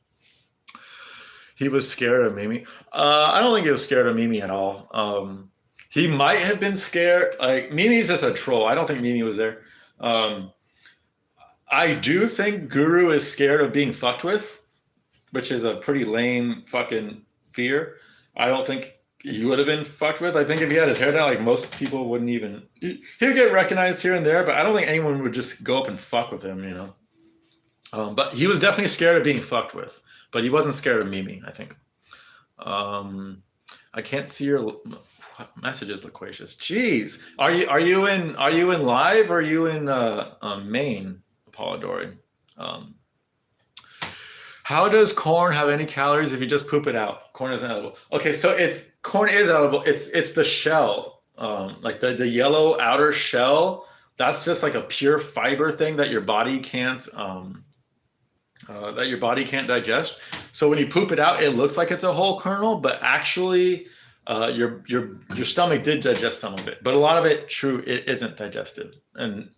He was scared of Mimi. I don't think he was scared of Mimi at all. He might have been scared. Like, Mimi's just a troll. I don't think Mimi was there. I do think Guru is scared of being fucked with, which is a pretty lame fucking fear. I don't think he would have been fucked with. I think if he had his hair down, like, most people wouldn't even... He would get recognized here and there, but I don't think anyone would just go up and fuck with him, you know? But he was definitely scared of being fucked with. But he wasn't scared of Mimi, I think. I can't see your messages, Loquacious. Jeez, are you in live or are you in Maine, Apollodori? How does corn have any calories if you just poop it out? Corn isn't edible. Okay, so corn is edible. It's the shell, like the yellow outer shell. That's just like a pure fiber thing that your body can't digest. So when you poop it out, it looks like it's a whole kernel, but actually, your stomach did digest some of it. But a lot of it, true, it isn't digested, and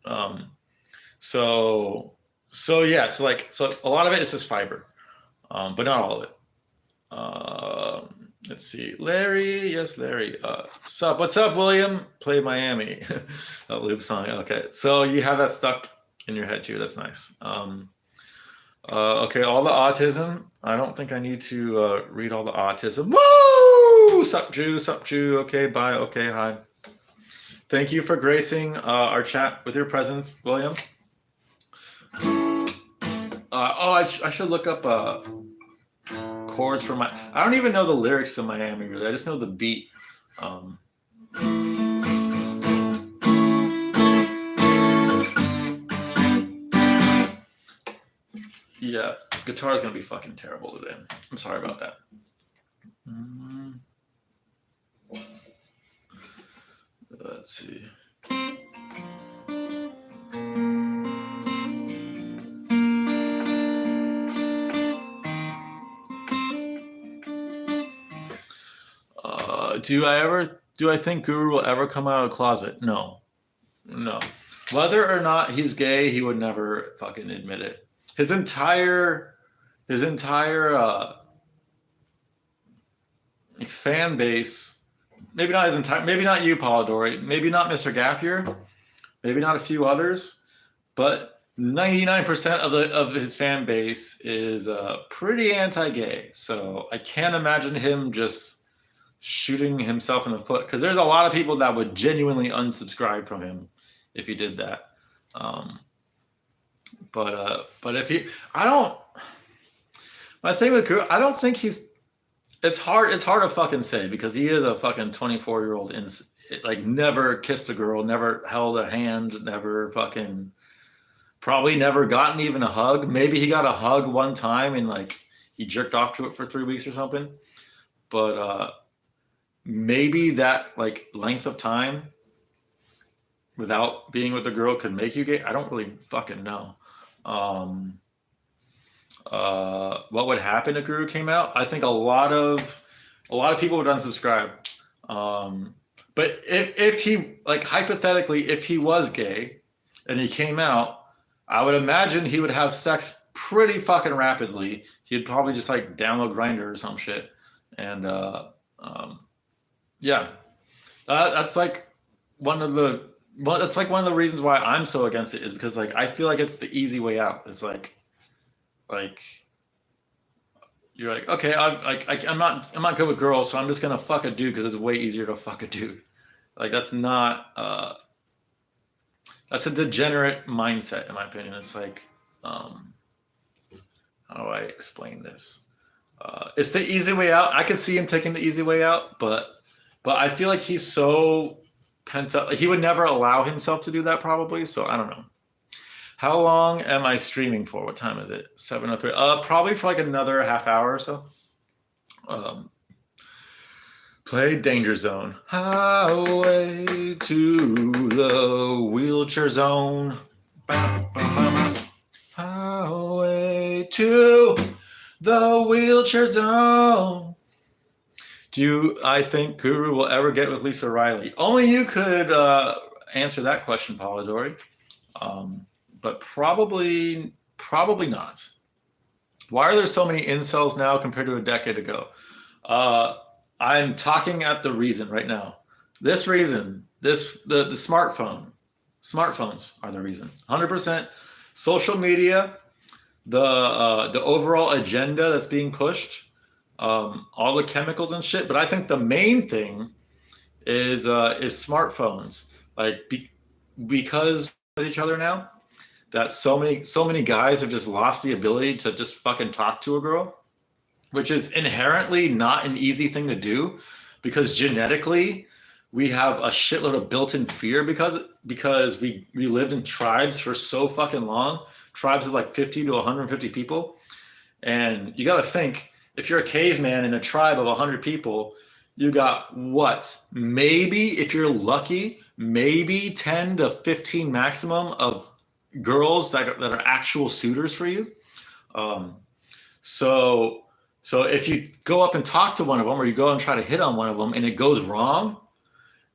so yeah, so a lot of it is just fiber, but not all of it. Let's see, Larry. Yes, Larry. Sup? What's up, William? Play Miami. Loop song. Okay, so you have that stuck in your head too. That's nice. Okay, all the autism. I don't think I need to read all the autism. Woo! Sup, Jew? Sup, Jew? Okay, bye. Okay, hi. Thank you for gracing our chat with your presence, William. I should look up chords for my. I don't even know the lyrics to Miami really. I just know the beat. Yeah, guitar is gonna be fucking terrible today. I'm sorry about that. Let's see. Do I think Guru will ever come out of the closet? No. Whether or not he's gay, he would never fucking admit it. His entire fan base, maybe not you, Polidori, maybe not Mr. Gapier, maybe not a few others, but 99% of his fan base is pretty anti-gay. So I can't imagine him just shooting himself in the foot, because there's a lot of people that would genuinely unsubscribe from him if he did that. But if he, my thing with Guru, I don't think he's. It's hard to fucking say, because he is a fucking 24-year-old like never kissed a girl, never held a hand, never fucking, probably never gotten even a hug. Maybe he got a hug one time and like he jerked off to it for 3 weeks or something. But maybe that like length of time without being with a girl could make you gay. I don't really fucking know. What would happen if Guru came out? I think a lot of people would unsubscribe. But if he, like, hypothetically, if he was gay and he came out, I would imagine he would have sex pretty fucking rapidly. He'd probably just like download Grindr or some shit. And yeah, that's like one of the reasons why I'm so against it, is because like I feel like it's the easy way out. It's like you're like, okay, I'm not good with girls, so I'm just gonna fuck a dude because it's way easier to fuck a dude. Like that's not that's a degenerate mindset, in my opinion. It's like how do I explain this? It's the easy way out. I could see him taking the easy way out, but I feel like he's so pent up. He would never allow himself to do that, probably. So I don't know. How long am I streaming for? What time is it? 7:03. Probably for like another half hour or so. Play Danger Zone. Highway to the wheelchair zone. Highway to the wheelchair zone. Do I think Guru will ever get with Lisa Riley? Only you could answer that question, Polidori. But probably not. Why are there so many incels now compared to a decade ago? I'm talking at the reason right now. This reason, the smartphones are the reason. 100%. Social media, the overall agenda that's being pushed, all the chemicals and shit. But I think the main thing is smartphones. Like because with each other now, that so many guys have just lost the ability to just fucking talk to a girl, which is inherently not an easy thing to do, because genetically we have a shitload of built-in fear, because we lived in tribes for so fucking long. Tribes of like 50 to 150 people. And you got to think, if you're a caveman in a tribe of 100 people, you got what? Maybe, if you're lucky, maybe 10 to 15 maximum of girls that are actual suitors for you. Um, so so if you go up and talk to one of them, or you go and try to hit on one of them and it goes wrong,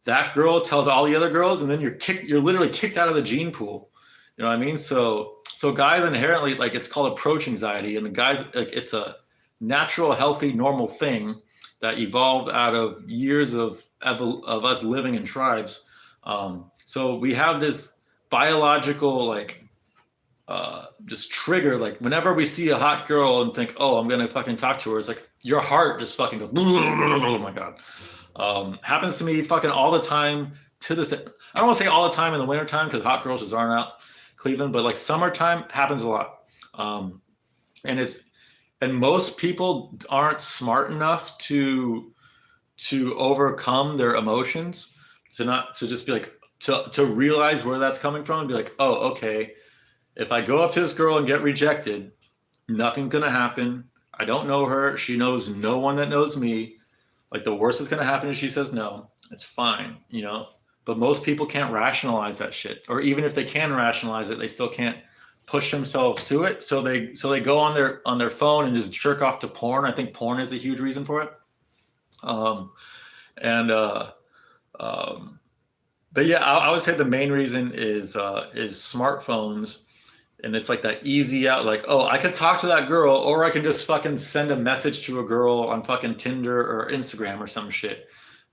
that girl tells all the other girls, and then you're literally kicked out of the gene pool. You know what I mean? So guys inherently, like, it's called approach anxiety, and the guys, like, it's a natural, healthy, normal thing that evolved out of years of us living in tribes. So we have this biological, like, just trigger, like, whenever we see a hot girl and think, oh, I'm gonna fucking talk to her, it's like your heart just fucking goes, oh my god. Happens to me fucking all the time to this day. I don't want to say all the time in the wintertime, because hot girls just aren't out Cleveland, but like summertime happens a lot. And most people aren't smart enough to overcome their emotions, to just be like, to realize where that's coming from and be like, oh, okay, if I go up to this girl and get rejected, nothing's gonna happen. I don't know her. She knows no one that knows me. Like, the worst that's gonna happen is she says no. It's fine, you know? But most people can't rationalize that shit. Or even if they can rationalize it, they still can't push themselves to it. So they go on their phone and just jerk off to porn. I think porn is a huge reason for it. But yeah, I would say the main reason is smartphones. And it's like that easy out, like, oh, I could talk to that girl, or I can just fucking send a message to a girl on fucking Tinder or Instagram or some shit.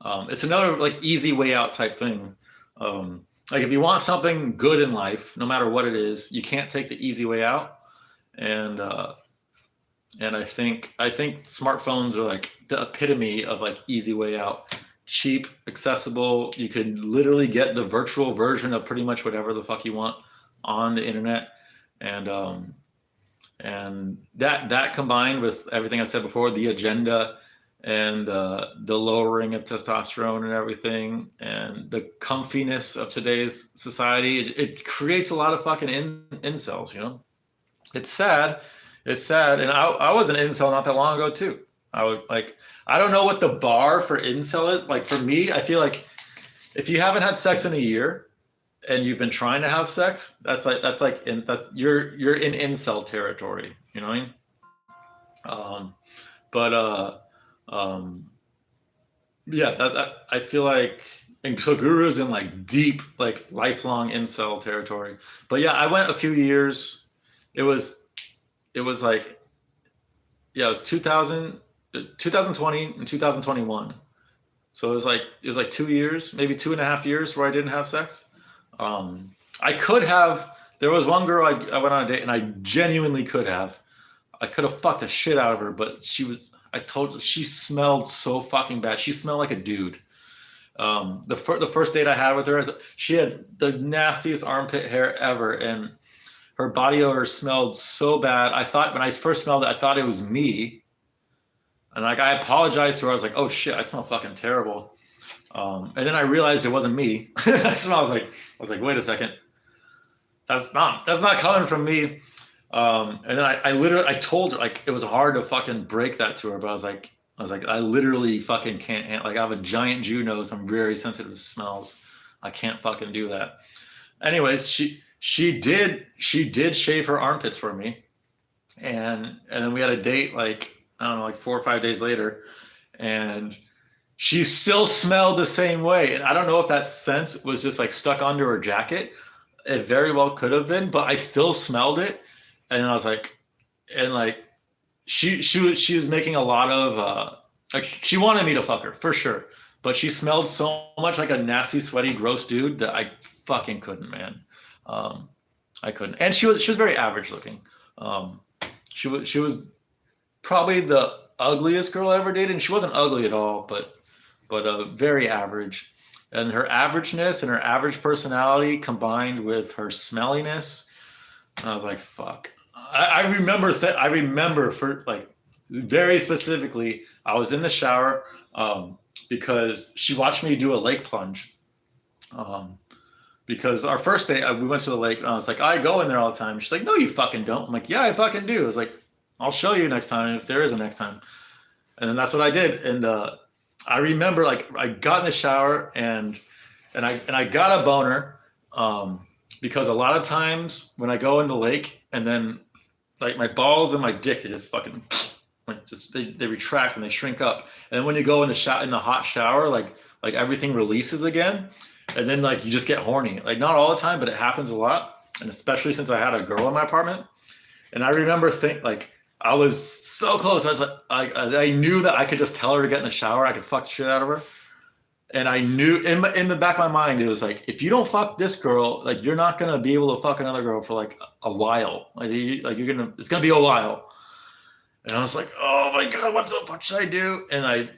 It's another, like, easy way out type thing. Like, if you want something good in life, no matter what it is, you can't take the easy way out. And I think smartphones are like the epitome of, like, easy way out. Cheap, accessible. You could literally get the virtual version of pretty much whatever the fuck you want on the internet. And that combined with everything I said before, the agenda and the lowering of testosterone and everything, and the comfiness of today's society, it creates a lot of fucking incels, you know? It's sad. And I was an incel not that long ago too. I don't know what the bar for incel is. Like, for me, I feel like if you haven't had sex in a year and you've been trying to have sex, you're in incel territory. You know what I mean? Yeah, I feel like, and so Guru's in, like, deep, like, lifelong incel territory. But yeah, I went a few years. It was like, yeah, it was 2020 and 2021. So it was like 2 years, maybe 2.5 years where I didn't have sex. I could have. There was one girl I went on a date, and I genuinely could have. I could have fucked the shit out of her, but she smelled so fucking bad. She smelled like a dude. The first date I had with her, she had the nastiest armpit hair ever, and her body odor smelled so bad. I thought, when I first smelled it, I thought it was me. And, like, I apologized to her. I was like, oh shit, I smell fucking terrible. And then I realized it wasn't me. So I was like, wait a second, that's not coming from me. And then I told her, like, it was hard to fucking break that to her, but I was like, I literally fucking can't, like, I have a giant Jew nose. I'm very sensitive to smells. I can't fucking do that. Anyways, she did shave her armpits for me. And then we had a date, like, I don't know, like 4 or 5 days later, and she still smelled the same way. And I don't know if that scent was just, like, stuck onto her jacket. It very well could have been, but I still smelled it. And I was like, and, like, she was making a lot of, like, she wanted me to fuck her for sure, but she smelled so much like a nasty, sweaty, gross dude that I fucking couldn't, man. I couldn't. And she was very average looking. She was probably the ugliest girl I ever dated, and she wasn't ugly at all, but very average. And her averageness and her average personality combined with her smelliness, And I was like, fuck. I remember I remember for like very specifically, I was in the shower because she watched me do a lake plunge. Um, because our first day, we went to the lake. And I was like, I go in there all the time. She's like, no, you fucking don't. I'm like, yeah, I fucking do. I was like, I'll show you next time if there is a next time. And then that's what I did. And I remember like I got in the shower and I got a boner because a lot of times when I go in the lake and then like my balls and my dick, they just fucking like just they retract and they shrink up. And then when you go in the hot shower, like everything releases again, and then like you just get horny. Like not all the time, but it happens a lot. And especially since I had a girl in my apartment, and I remember like I was so close. I was like, I knew that I could just tell her to get in the shower. I could fuck the shit out of her. And I knew in the back of my mind, it was like, if you don't fuck this girl, like you're not gonna be able to fuck another girl for like a while. It's gonna be a while. And I was like, oh my god, what the fuck should I do? And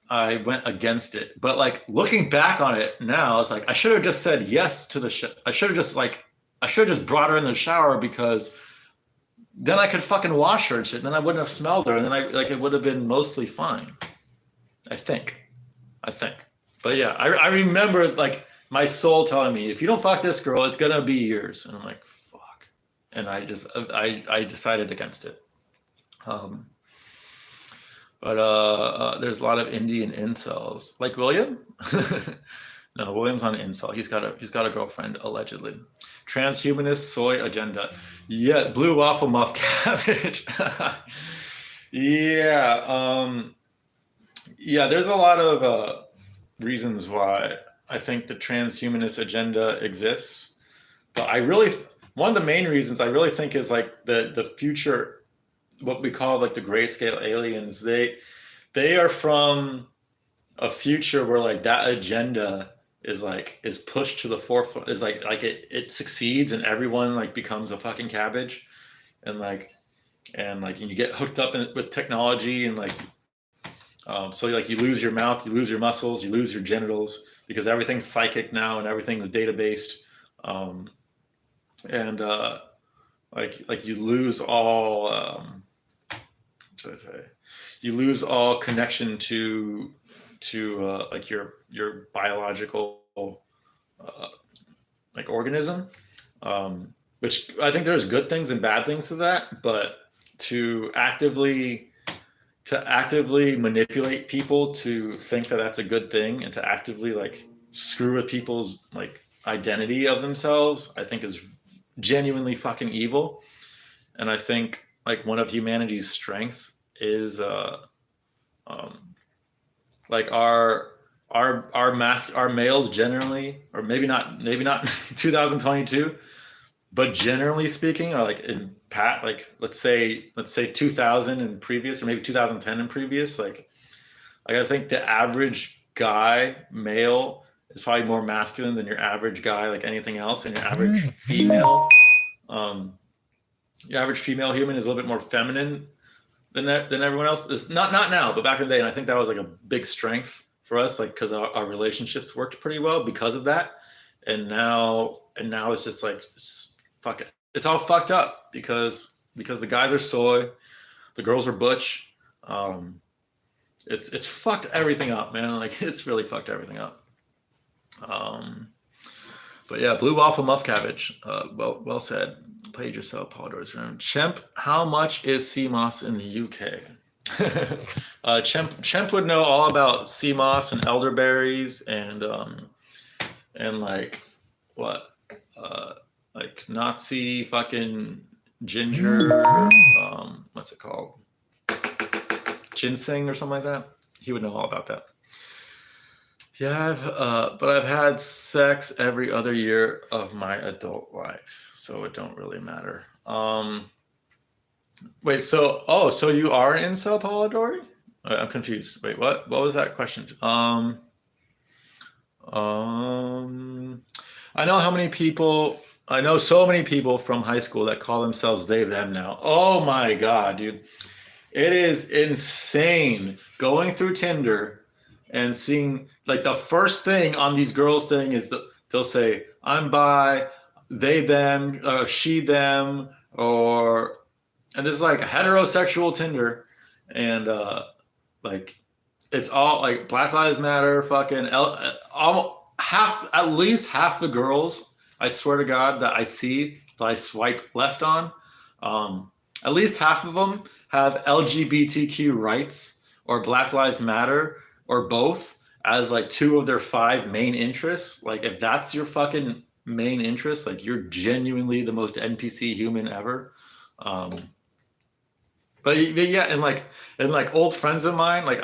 I went against it. But like looking back on it now, I was like, I should have just said yes to the shit. I should have just brought her in the shower because then I could fucking wash her and shit. And then I wouldn't have smelled her, and then it would have been mostly fine. I think. But yeah, I remember like my soul telling me, if you don't fuck this girl, it's gonna be years. And I'm like, fuck. And I decided against it. But there's a lot of Indian incels, like William. No, William's on an incel. He's got a girlfriend allegedly. Transhumanist soy agenda. Yeah, blue waffle muff cabbage. Yeah. Yeah, there's a lot of reasons why I think the transhumanist agenda exists. But one of the main reasons I really think is like the future, what we call like the grayscale aliens. They are from a future where like that agenda is pushed to the forefront. Is like it succeeds and everyone like becomes a fucking cabbage, and you get hooked up with technology and like. So like you lose your mouth, you lose your muscles, you lose your genitals because everything's psychic now and everything's data based, and like you lose all what should I say? You lose all connection to like your biological like organism, which I think there's good things and bad things to that, but to actively manipulate people to think that that's a good thing and to actively like screw with people's like identity of themselves, I think is genuinely fucking evil. And I think like one of humanity's strengths is like our males generally, or maybe not 2022, but generally speaking, are like like let's say 2000 and previous, or maybe 2010 and previous, like I think the average guy male is probably more masculine than your average guy like anything else, and your average female human is a little bit more feminine than everyone else. It's not now, but back in the day. And I think that was like a big strength for us, like because our relationships worked pretty well because of that. And now it's just like fuck it. It's all fucked up because the guys are soy, the girls are butch. It's fucked everything up, man. Like it's really fucked everything up. But yeah, blue waffle muff cabbage. Well said. Played yourself, Paul Doors. Chemp, how much is CMOS in the UK? Chemp would know all about CMOS and elderberries and like what like Nazi fucking ginger. What's it called? Ginseng or something like that. He would know all about that. Yeah, but I've had sex every other year of my adult life, so it don't really matter. Wait, so you are an incel, Polidori? I'm confused. Wait, what was that question? I know so many people from high school that call themselves they, them now. Oh my God, dude. It is insane going through Tinder and seeing like the first thing on these girls' thing is they'll say, I'm bi, they, them, she, them, or, and this is like a heterosexual Tinder, and like it's all like Black Lives Matter, fucking half, at least half the girls, I swear to God, that I see that I swipe left on, at least half of them have LGBTQ rights or Black Lives Matter or both as like two of their five main interests. Like if that's your fucking main interest, like you're genuinely the most NPC human ever. Um, but yeah, and like old friends of mine, like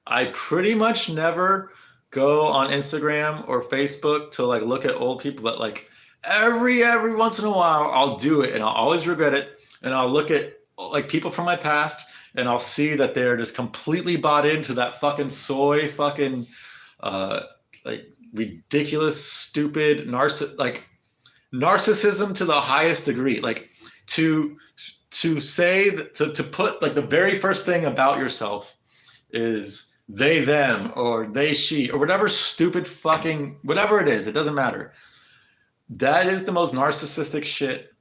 I pretty much never go on Instagram or Facebook to like look at old people, but like every once in a while I'll do it and I'll always regret it. And I'll look at like people from my past and I'll see that they're just completely bought into that fucking soy fucking uh like ridiculous, stupid narcissism to the highest degree. Like to say that, to put like the very first thing about yourself is they, them, or they, she, or whatever stupid fucking, whatever it is, it doesn't matter. That is the most narcissistic shit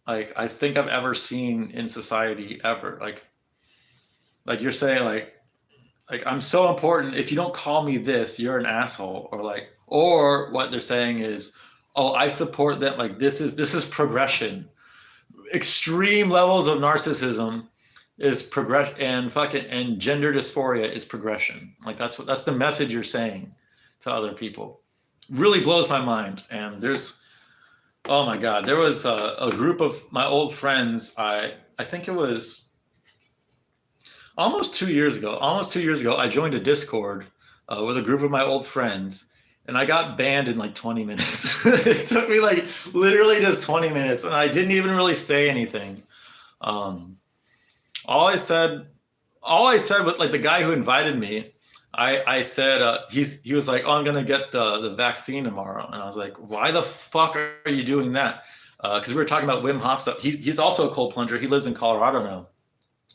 like I think I've ever seen in society ever. Like you're saying like I'm so important. If you don't call me this, you're an asshole. Or what they're saying is, oh, I support that. Like this is progression. Extreme levels of narcissism is progress, and gender dysphoria is progression. Like that's the message you're saying to other people. Really blows my mind. And oh my God, there was a group of my old friends. I think it was almost 2 years ago. I joined a Discord with a group of my old friends, and I got banned in like 20 minutes. It took me like literally just 20 minutes, and I didn't even really say anything. All I said was like the guy who invited me. I said he was like, oh, I'm gonna get the vaccine tomorrow, and I was like, why the fuck are you doing that? Because we were talking about Wim Hof stuff. He's also a cold plunger. He lives in Colorado now,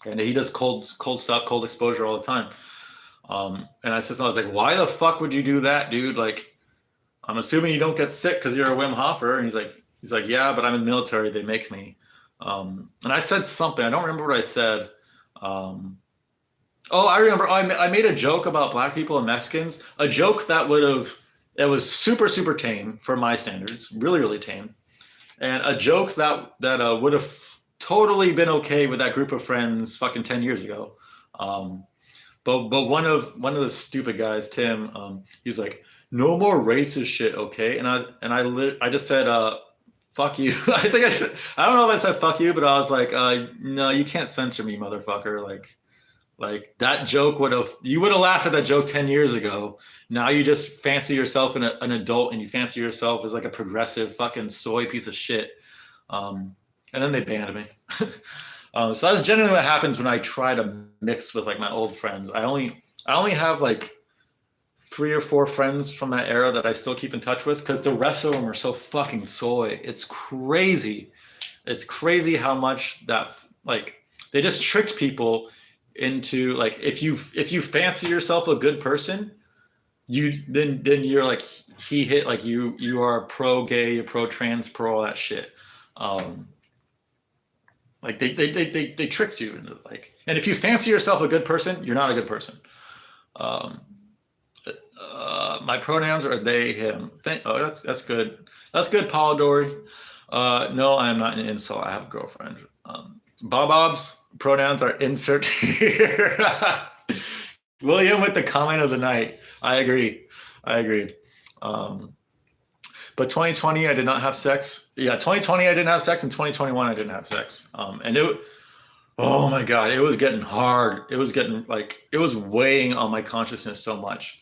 and he does cold stuff, cold exposure all the time. And I was like, why the fuck would you do that, dude? Like, I'm assuming you don't get sick because you're a Wim Hofer. And he's like, yeah, but I'm in the military. They make me. And I said something. I don't remember what I said. Oh, I remember. I made a joke about black people and Mexicans. A joke that was super, super tame for my standards. Really, really tame. And a joke that would have totally been okay with that group of friends fucking 10 years ago. But one of the stupid guys, Tim, he was like, no more racist shit, okay? And I just said, fuck you. I think I don't know if I said fuck you, but I was like, no, you can't censor me, motherfucker. Like that joke you would have laughed at that joke 10 years ago. Now you just fancy yourself an adult, and you fancy yourself as like a progressive fucking soy piece of shit. And then they banned me. So that's generally what happens when I try to mix with like my old friends. I only have like 3 or 4 friends from that era that I still keep in touch with, because the rest of them are so fucking soy. It's crazy. It's crazy how much that like they just tricked people into like if you fancy yourself a good person, then you're like he hit like you are pro gay, you're pro trans, pro all that shit. Like they tricked you into like, and if you fancy yourself a good person, you're not a good person. My pronouns are they, him. That's good. That's good, Polidori. No, I am not an incel. I have a girlfriend. Bob's pronouns are insert here. William with the comment of the night. I agree. But 2020, I did not have sex. Yeah, 2020, I didn't have sex. And 2021, I didn't have sex. And oh my God, it was getting hard. It was weighing on my consciousness so much.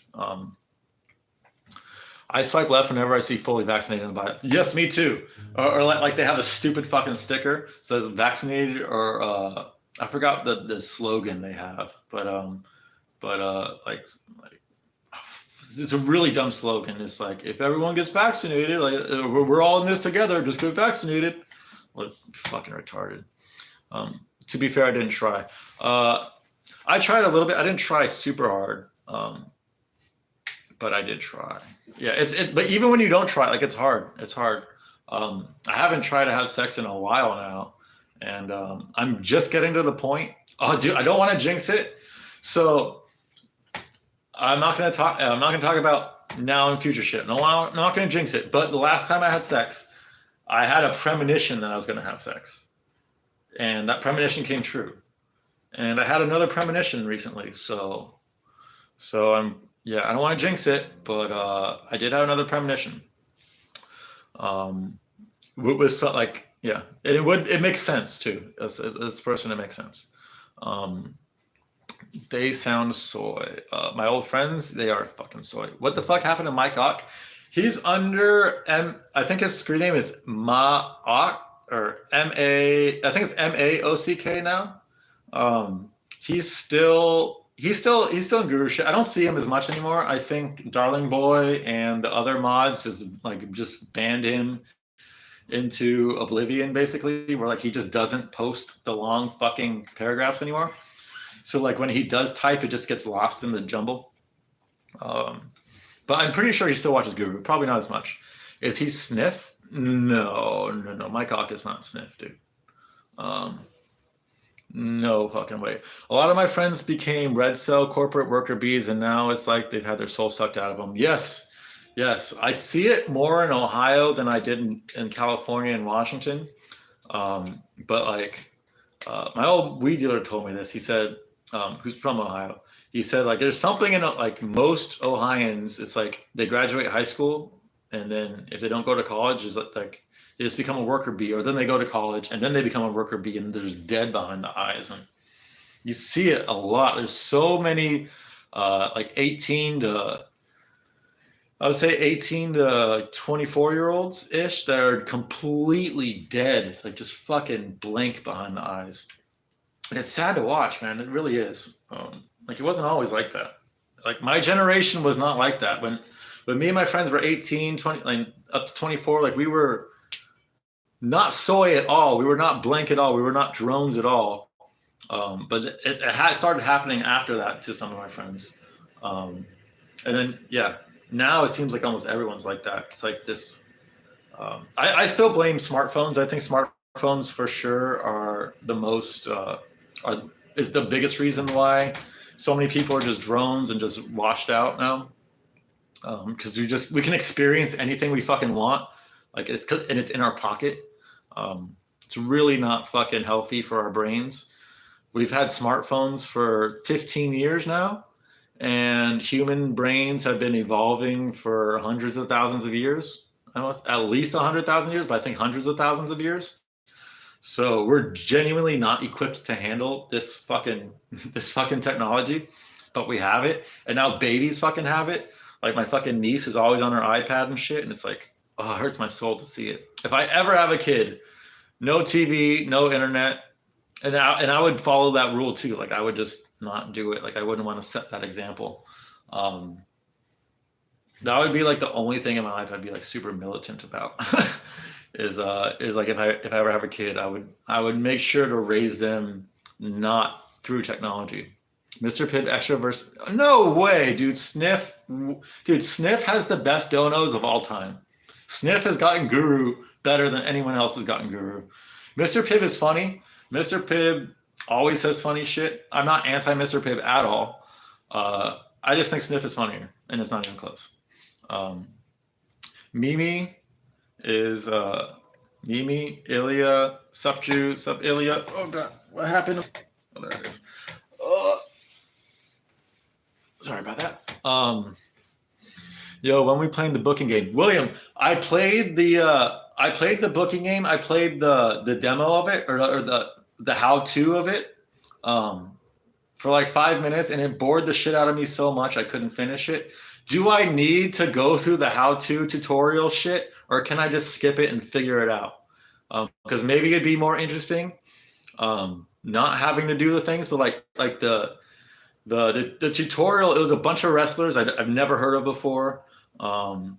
I swipe left whenever I see fully vaccinated in the bio. Yes, me too. Or like they have a stupid fucking sticker that says vaccinated, or I forgot the slogan they have, but like it's a really dumb slogan. It's like, if everyone gets vaccinated, like we're all in this together, just get vaccinated. Like, fucking retarded. To be fair, I didn't try. I tried a little bit. I didn't try super hard. But I did try. Yeah, it's but even when you don't try, like it's hard. I haven't tried to have sex in a while now, and I'm just getting to the point. Oh, dude, I don't want to jinx it, so I'm not gonna talk. I'm not gonna talk about now and future shit. No, I'm not gonna jinx it. But the last time I had sex, I had a premonition that I was gonna have sex, and that premonition came true. And I had another premonition recently, so I'm yeah. I don't want to jinx it, but I did have another premonition. Um, was like yeah, and it makes sense too. As this person, it makes sense. Um, they sound soy. My old friends, they are fucking soy. What the fuck happened to Mike Ock? He's under M. I think his screen name is Ma Ock or M A. I think it's MAOCK now. Um, he's still in Guru shit. I don't see him as much anymore. I think Darling Boy and the other mods just banned him into oblivion basically, where like he just doesn't post the long fucking paragraphs anymore. So like when he does type, it just gets lost in the jumble. But I'm pretty sure he still watches Guru. Probably not as much. Is he Sniff? No. My cock is not Sniff, dude. No fucking way. A lot of my friends became red cell corporate worker bees, and now it's like they've had their soul sucked out of them. Yes. I see it more in Ohio than I did in California and Washington. But like my old weed dealer told me this. He said, who's from Ohio. He said like there's something in like most Ohioans. It's like they graduate high school, and then if they don't go to college, is like they just become a worker bee, or then they go to college and then they become a worker bee, and they're just dead behind the eyes. And you see it a lot. There's so many like 18 to 24-year-olds ish that are completely dead, like just fucking blank behind the eyes. And it's sad to watch, man. It really is. Like it wasn't always like that. Like my generation was not like that. When me and my friends were 18, 20, like up to 24, like we were not soy at all. We were not blank at all. We were not drones at all. But it had started happening after that to some of my friends. And then, yeah, now it seems like almost everyone's like that. It's like this. I still blame smartphones. I think smartphones for sure are the most, is the biggest reason why so many people are just drones and just washed out now. Because we can experience anything we fucking want. Like it's in our pocket. It's really not fucking healthy for our brains. We've had smartphones for 15 years now, and human brains have been evolving for hundreds of thousands of years. I don't know, at least 100,000 years, but I think hundreds of thousands of years. So we're genuinely not equipped to handle this fucking technology, but we have it, and now babies fucking have it. Like my fucking niece is always on her iPad and shit, and it's like, oh, it hurts my soul to see it. If I ever have a kid, no TV, no internet, and I would follow that rule too. Like I would just not do it. Like I wouldn't want to set that example. That would be like the only thing in my life I'd be like super militant about. is like if I ever have a kid, I would make sure to raise them not through technology. Mr. Pibb extroverse. No way, dude. Sniff has the best donos of all time. Sniff has gotten Guru better than anyone else has gotten Guru. Mr. Pibb is funny. Mr. Pibb always says funny shit. I'm not anti Mr. Pibb at all. I just think Sniff is funnier, and it's not even close. Mimi is Mimi, Ilya, sup Ilya. Oh god, what happened? Oh, there it is. Sorry about that. Yo, when we playing the booking game, William, I played the booking game. I played the demo of it, or the how-to of it, for like 5 minutes, and it bored the shit out of me so much I couldn't finish it. Do I need to go through the how-to tutorial shit, or can I just skip it and figure it out? Because maybe it'd be more interesting, not having to do the things, but like the tutorial. It was a bunch of wrestlers I've never heard of before, and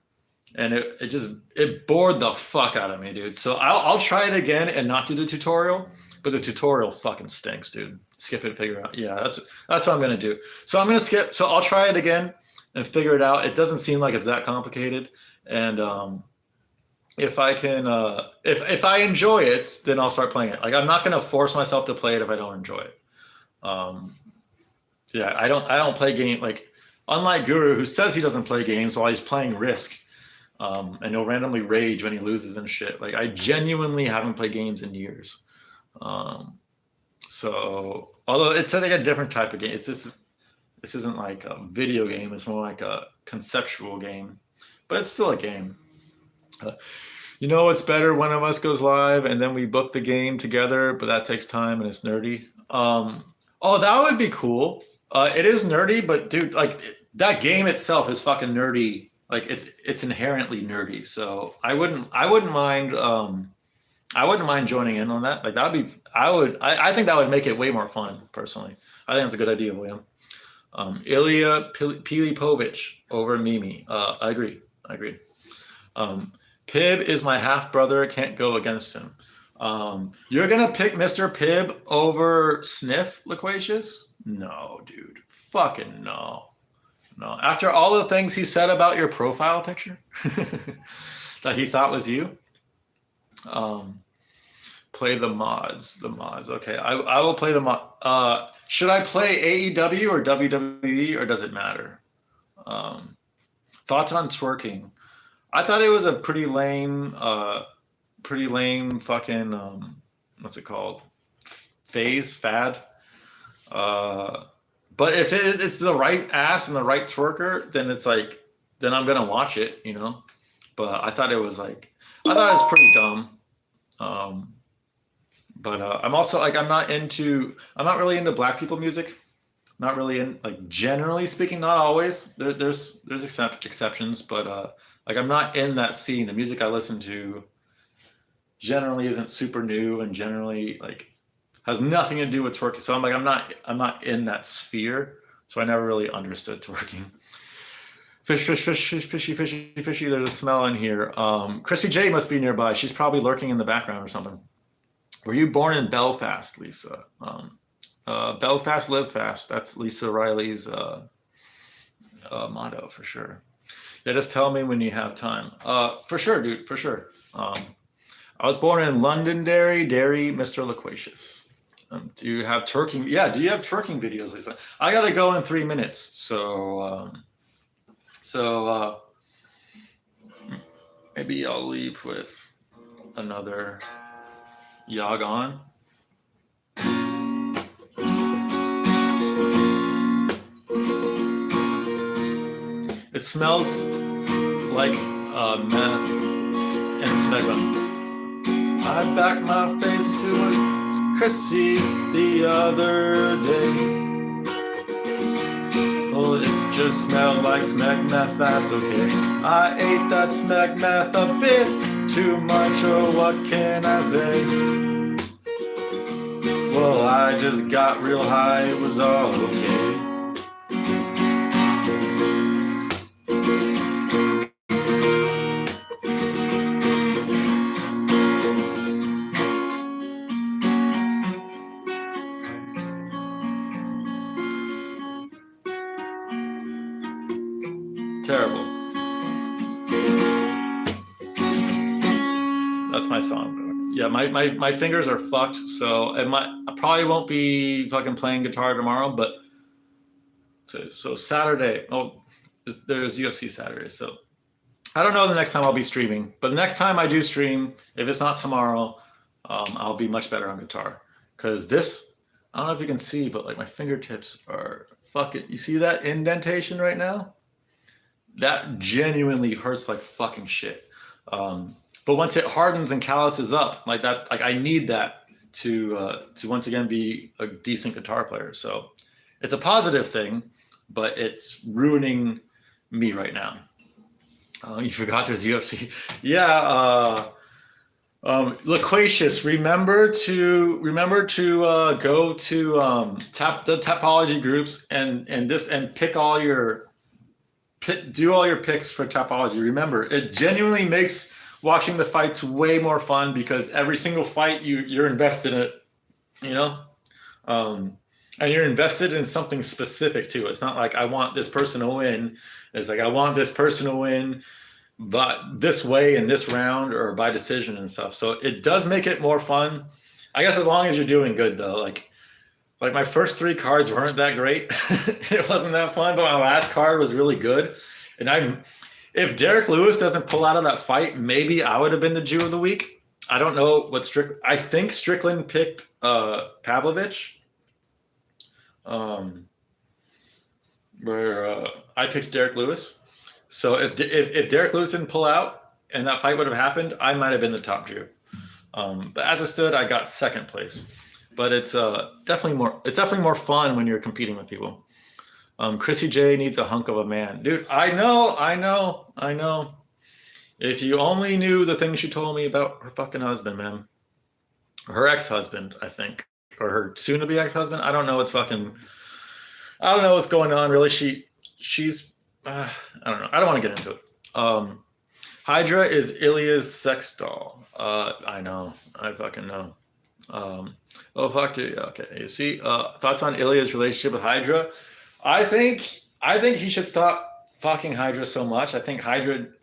it bored the fuck out of me, dude. So I'll try it again and not do the tutorial, but the tutorial fucking stinks, dude. Skip it and figure it out. Yeah, that's what I'm gonna do. So I'm gonna skip. So I'll try it again and figure it out. It doesn't seem like it's that complicated, and if I can, if I enjoy it, then I'll start playing it. Like I'm not gonna force myself to play it if I don't enjoy it. Um, yeah, I don't play game like unlike Guru who says he doesn't play games while he's playing Risk. And he'll randomly rage when he loses and shit. Like I genuinely haven't played games in years. Um, so although it's like a different type of game, this isn't like a video game. It's more like a conceptual game, but it's still a game. Uh, you know what's better? One of us goes live and then we book the game together, but that takes time and it's nerdy. Oh, that would be cool. It is nerdy, but dude, like that game itself is fucking nerdy. Like it's inherently nerdy. So I wouldn't mind joining in on that. Like that'd be I think that would make it way more fun personally. I think that's a good idea, William. Ilya Pilipovich over Mimi. I agree. I agree. Pib is my half brother. Can't go against him. You're gonna pick Mr. Pibb over Sniff, Loquacious? No, dude. Fucking no. No. After all the things he said about your profile picture that he thought was you. Um, play the mods. The mods. Okay, I will play the mod. Should I play AEW or WWE or does it matter? Thoughts on twerking? I thought it was a pretty lame fucking what's it called? Fad. But if it's the right ass and the right twerker, then it's like then I'm gonna watch it, you know. But I thought it was pretty dumb. But I'm also like I'm not really into black people music. Not really in like generally speaking, not always. There's exceptions, but like I'm not in that scene. The music I listen to generally isn't super new and generally like has nothing to do with twerking. So I'm not in that sphere. So I never really understood twerking. Fishy. There's a smell in here. Chrissy J must be nearby. She's probably lurking in the background or something. Were you born in Belfast, Lisa? Belfast, live fast. That's Lisa Riley's motto for sure. Yeah, just tell me when you have time. For sure, dude. For sure. I was born in Londonderry, Mr. Loquacious. Do you have twerking? Yeah, do you have twerking videos, Lisa? I gotta go in 3 minutes, so maybe I'll leave with another Yagon. It smells like meth and smegma. I backed my face into a Chrissy the other day. Well, it just smelled like smeg meth, that's okay. I ate that smeg meth a bit too much, or what can I say? Well, I just got real high, it was all okay. Terrible. That's my song. Yeah, my fingers are fucked, so I probably won't be fucking playing guitar tomorrow, but so Saturday, there's UFC Saturday, so I don't know the next time I'll be streaming, but the next time I do stream, if it's not tomorrow, I'll be much better on guitar. Because this, I don't know if you can see, but like my fingertips are fucking, you see that indentation right now? That genuinely hurts like fucking shit. But once it hardens and calluses up like that, like I need that to once again be a decent guitar player. So it's a positive thing, but it's ruining me right now. You forgot there's UFC. Yeah. Loquacious, remember to go to the Tapology groups and pick all your do all your picks for Tapology. Remember, it genuinely makes watching the fights way more fun because every single fight you're invested in it, you know, and you're invested in something specific too. It's not like I want this person to win. It's like I want this person to win but this way in this round or by decision and stuff. So it does make it more fun. I guess as long as you're doing good though. Like my first three cards weren't that great. It wasn't that fun, but my last card was really good. And if Derek Lewis doesn't pull out of that fight, maybe I would have been the Jew of the week. I don't know what I think Strickland picked Pavlovich. Where I picked Derek Lewis. So if Derek Lewis didn't pull out and that fight would have happened, I might have been the top Jew. But as it stood, I got second place. But it's definitely more fun when you're competing with people. Chrissy J needs a hunk of a man, dude. I know. If you only knew the things she told me about her fucking husband, man, her ex-husband, I think, or her soon-to-be ex-husband. I don't know what's going on. Really, she's. I don't know. I don't want to get into it. Hydra is Ilya's sex doll. I know. I fucking know. Oh fuck, dude. Okay. You see, thoughts on Ilya's relationship with Hydra? I think he should stop fucking Hydra so much. I think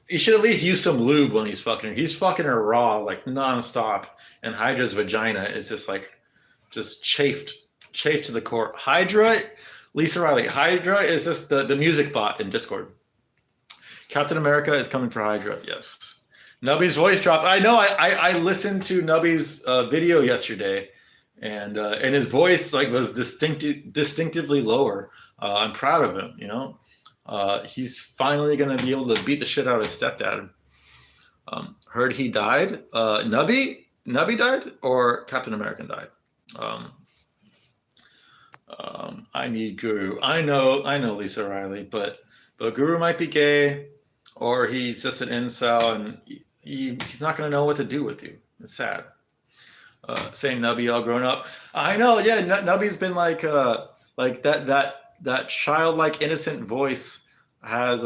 he should at least use some lube when he's fucking her. He's fucking her raw, like nonstop, and Hydra's vagina is just chafed to the core. Lisa Riley, Hydra is just the music bot in Discord. Captain America is coming for Hydra. Yes. Nubby's voice dropped. I know. I listened to Nubby's video yesterday, and his voice was distinctively lower. I'm proud of him. You know, he's finally gonna be able to beat the shit out of his stepdad. Heard he died. Nubby died, or Captain America died. I need Guru. I know Lisa Riley, but Guru might be gay, or he's just an incel, and he's not going to know what to do with you. It's sad. Saying Nubby all grown up. I know, yeah. Nubby's been like that childlike innocent voice has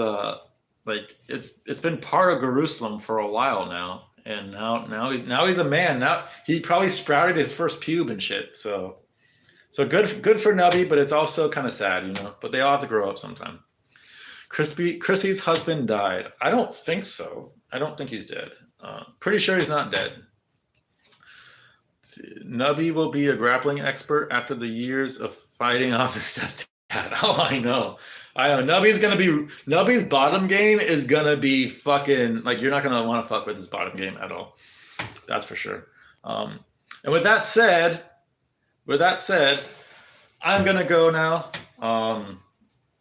it's been part of Jerusalem for a while now, and now he's a man. Now he probably sprouted his first pube and shit. So good for Nubby, but it's also kind of sad, you know. But they all have to grow up sometime. Chrissy's husband died. I don't think so. I don't think he's dead. Pretty sure he's not dead. Nubby will be a grappling expert after the years of fighting off his stepdad. Oh, I know. Nubby's bottom game is gonna be fucking you're not gonna want to fuck with his bottom game at all. That's for sure. And with that said, I'm gonna go now. I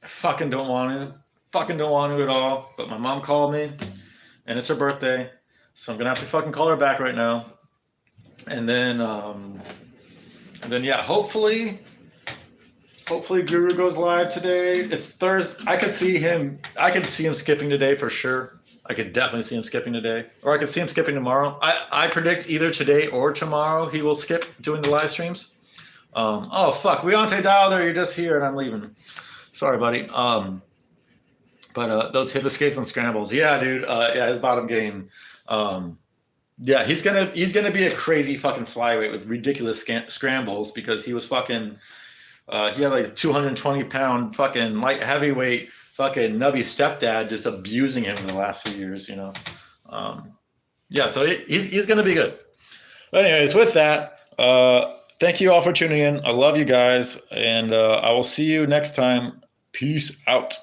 fucking don't want to at all. But my mom called me, and it's her birthday, so I'm gonna have to fucking call her back right now. And then yeah, hopefully Guru goes live today. It's Thursday. I could see him skipping today for sure. I could definitely see him skipping today, or I could see him skipping tomorrow. I predict either today or tomorrow he will skip doing the live streams. Oh fuck, Weonte Dialder, you're just here and I'm leaving. Sorry, buddy. But those hip escapes and scrambles, yeah, dude. Yeah, his bottom game. Yeah, he's gonna be a crazy fucking flyweight with ridiculous scrambles because he was fucking. He had like a 220-pound fucking light heavyweight fucking Nubby stepdad just abusing him in the last few years, you know. Yeah, so he's gonna be good. But anyways, with that, thank you all for tuning in. I love you guys, and I will see you next time. Peace out.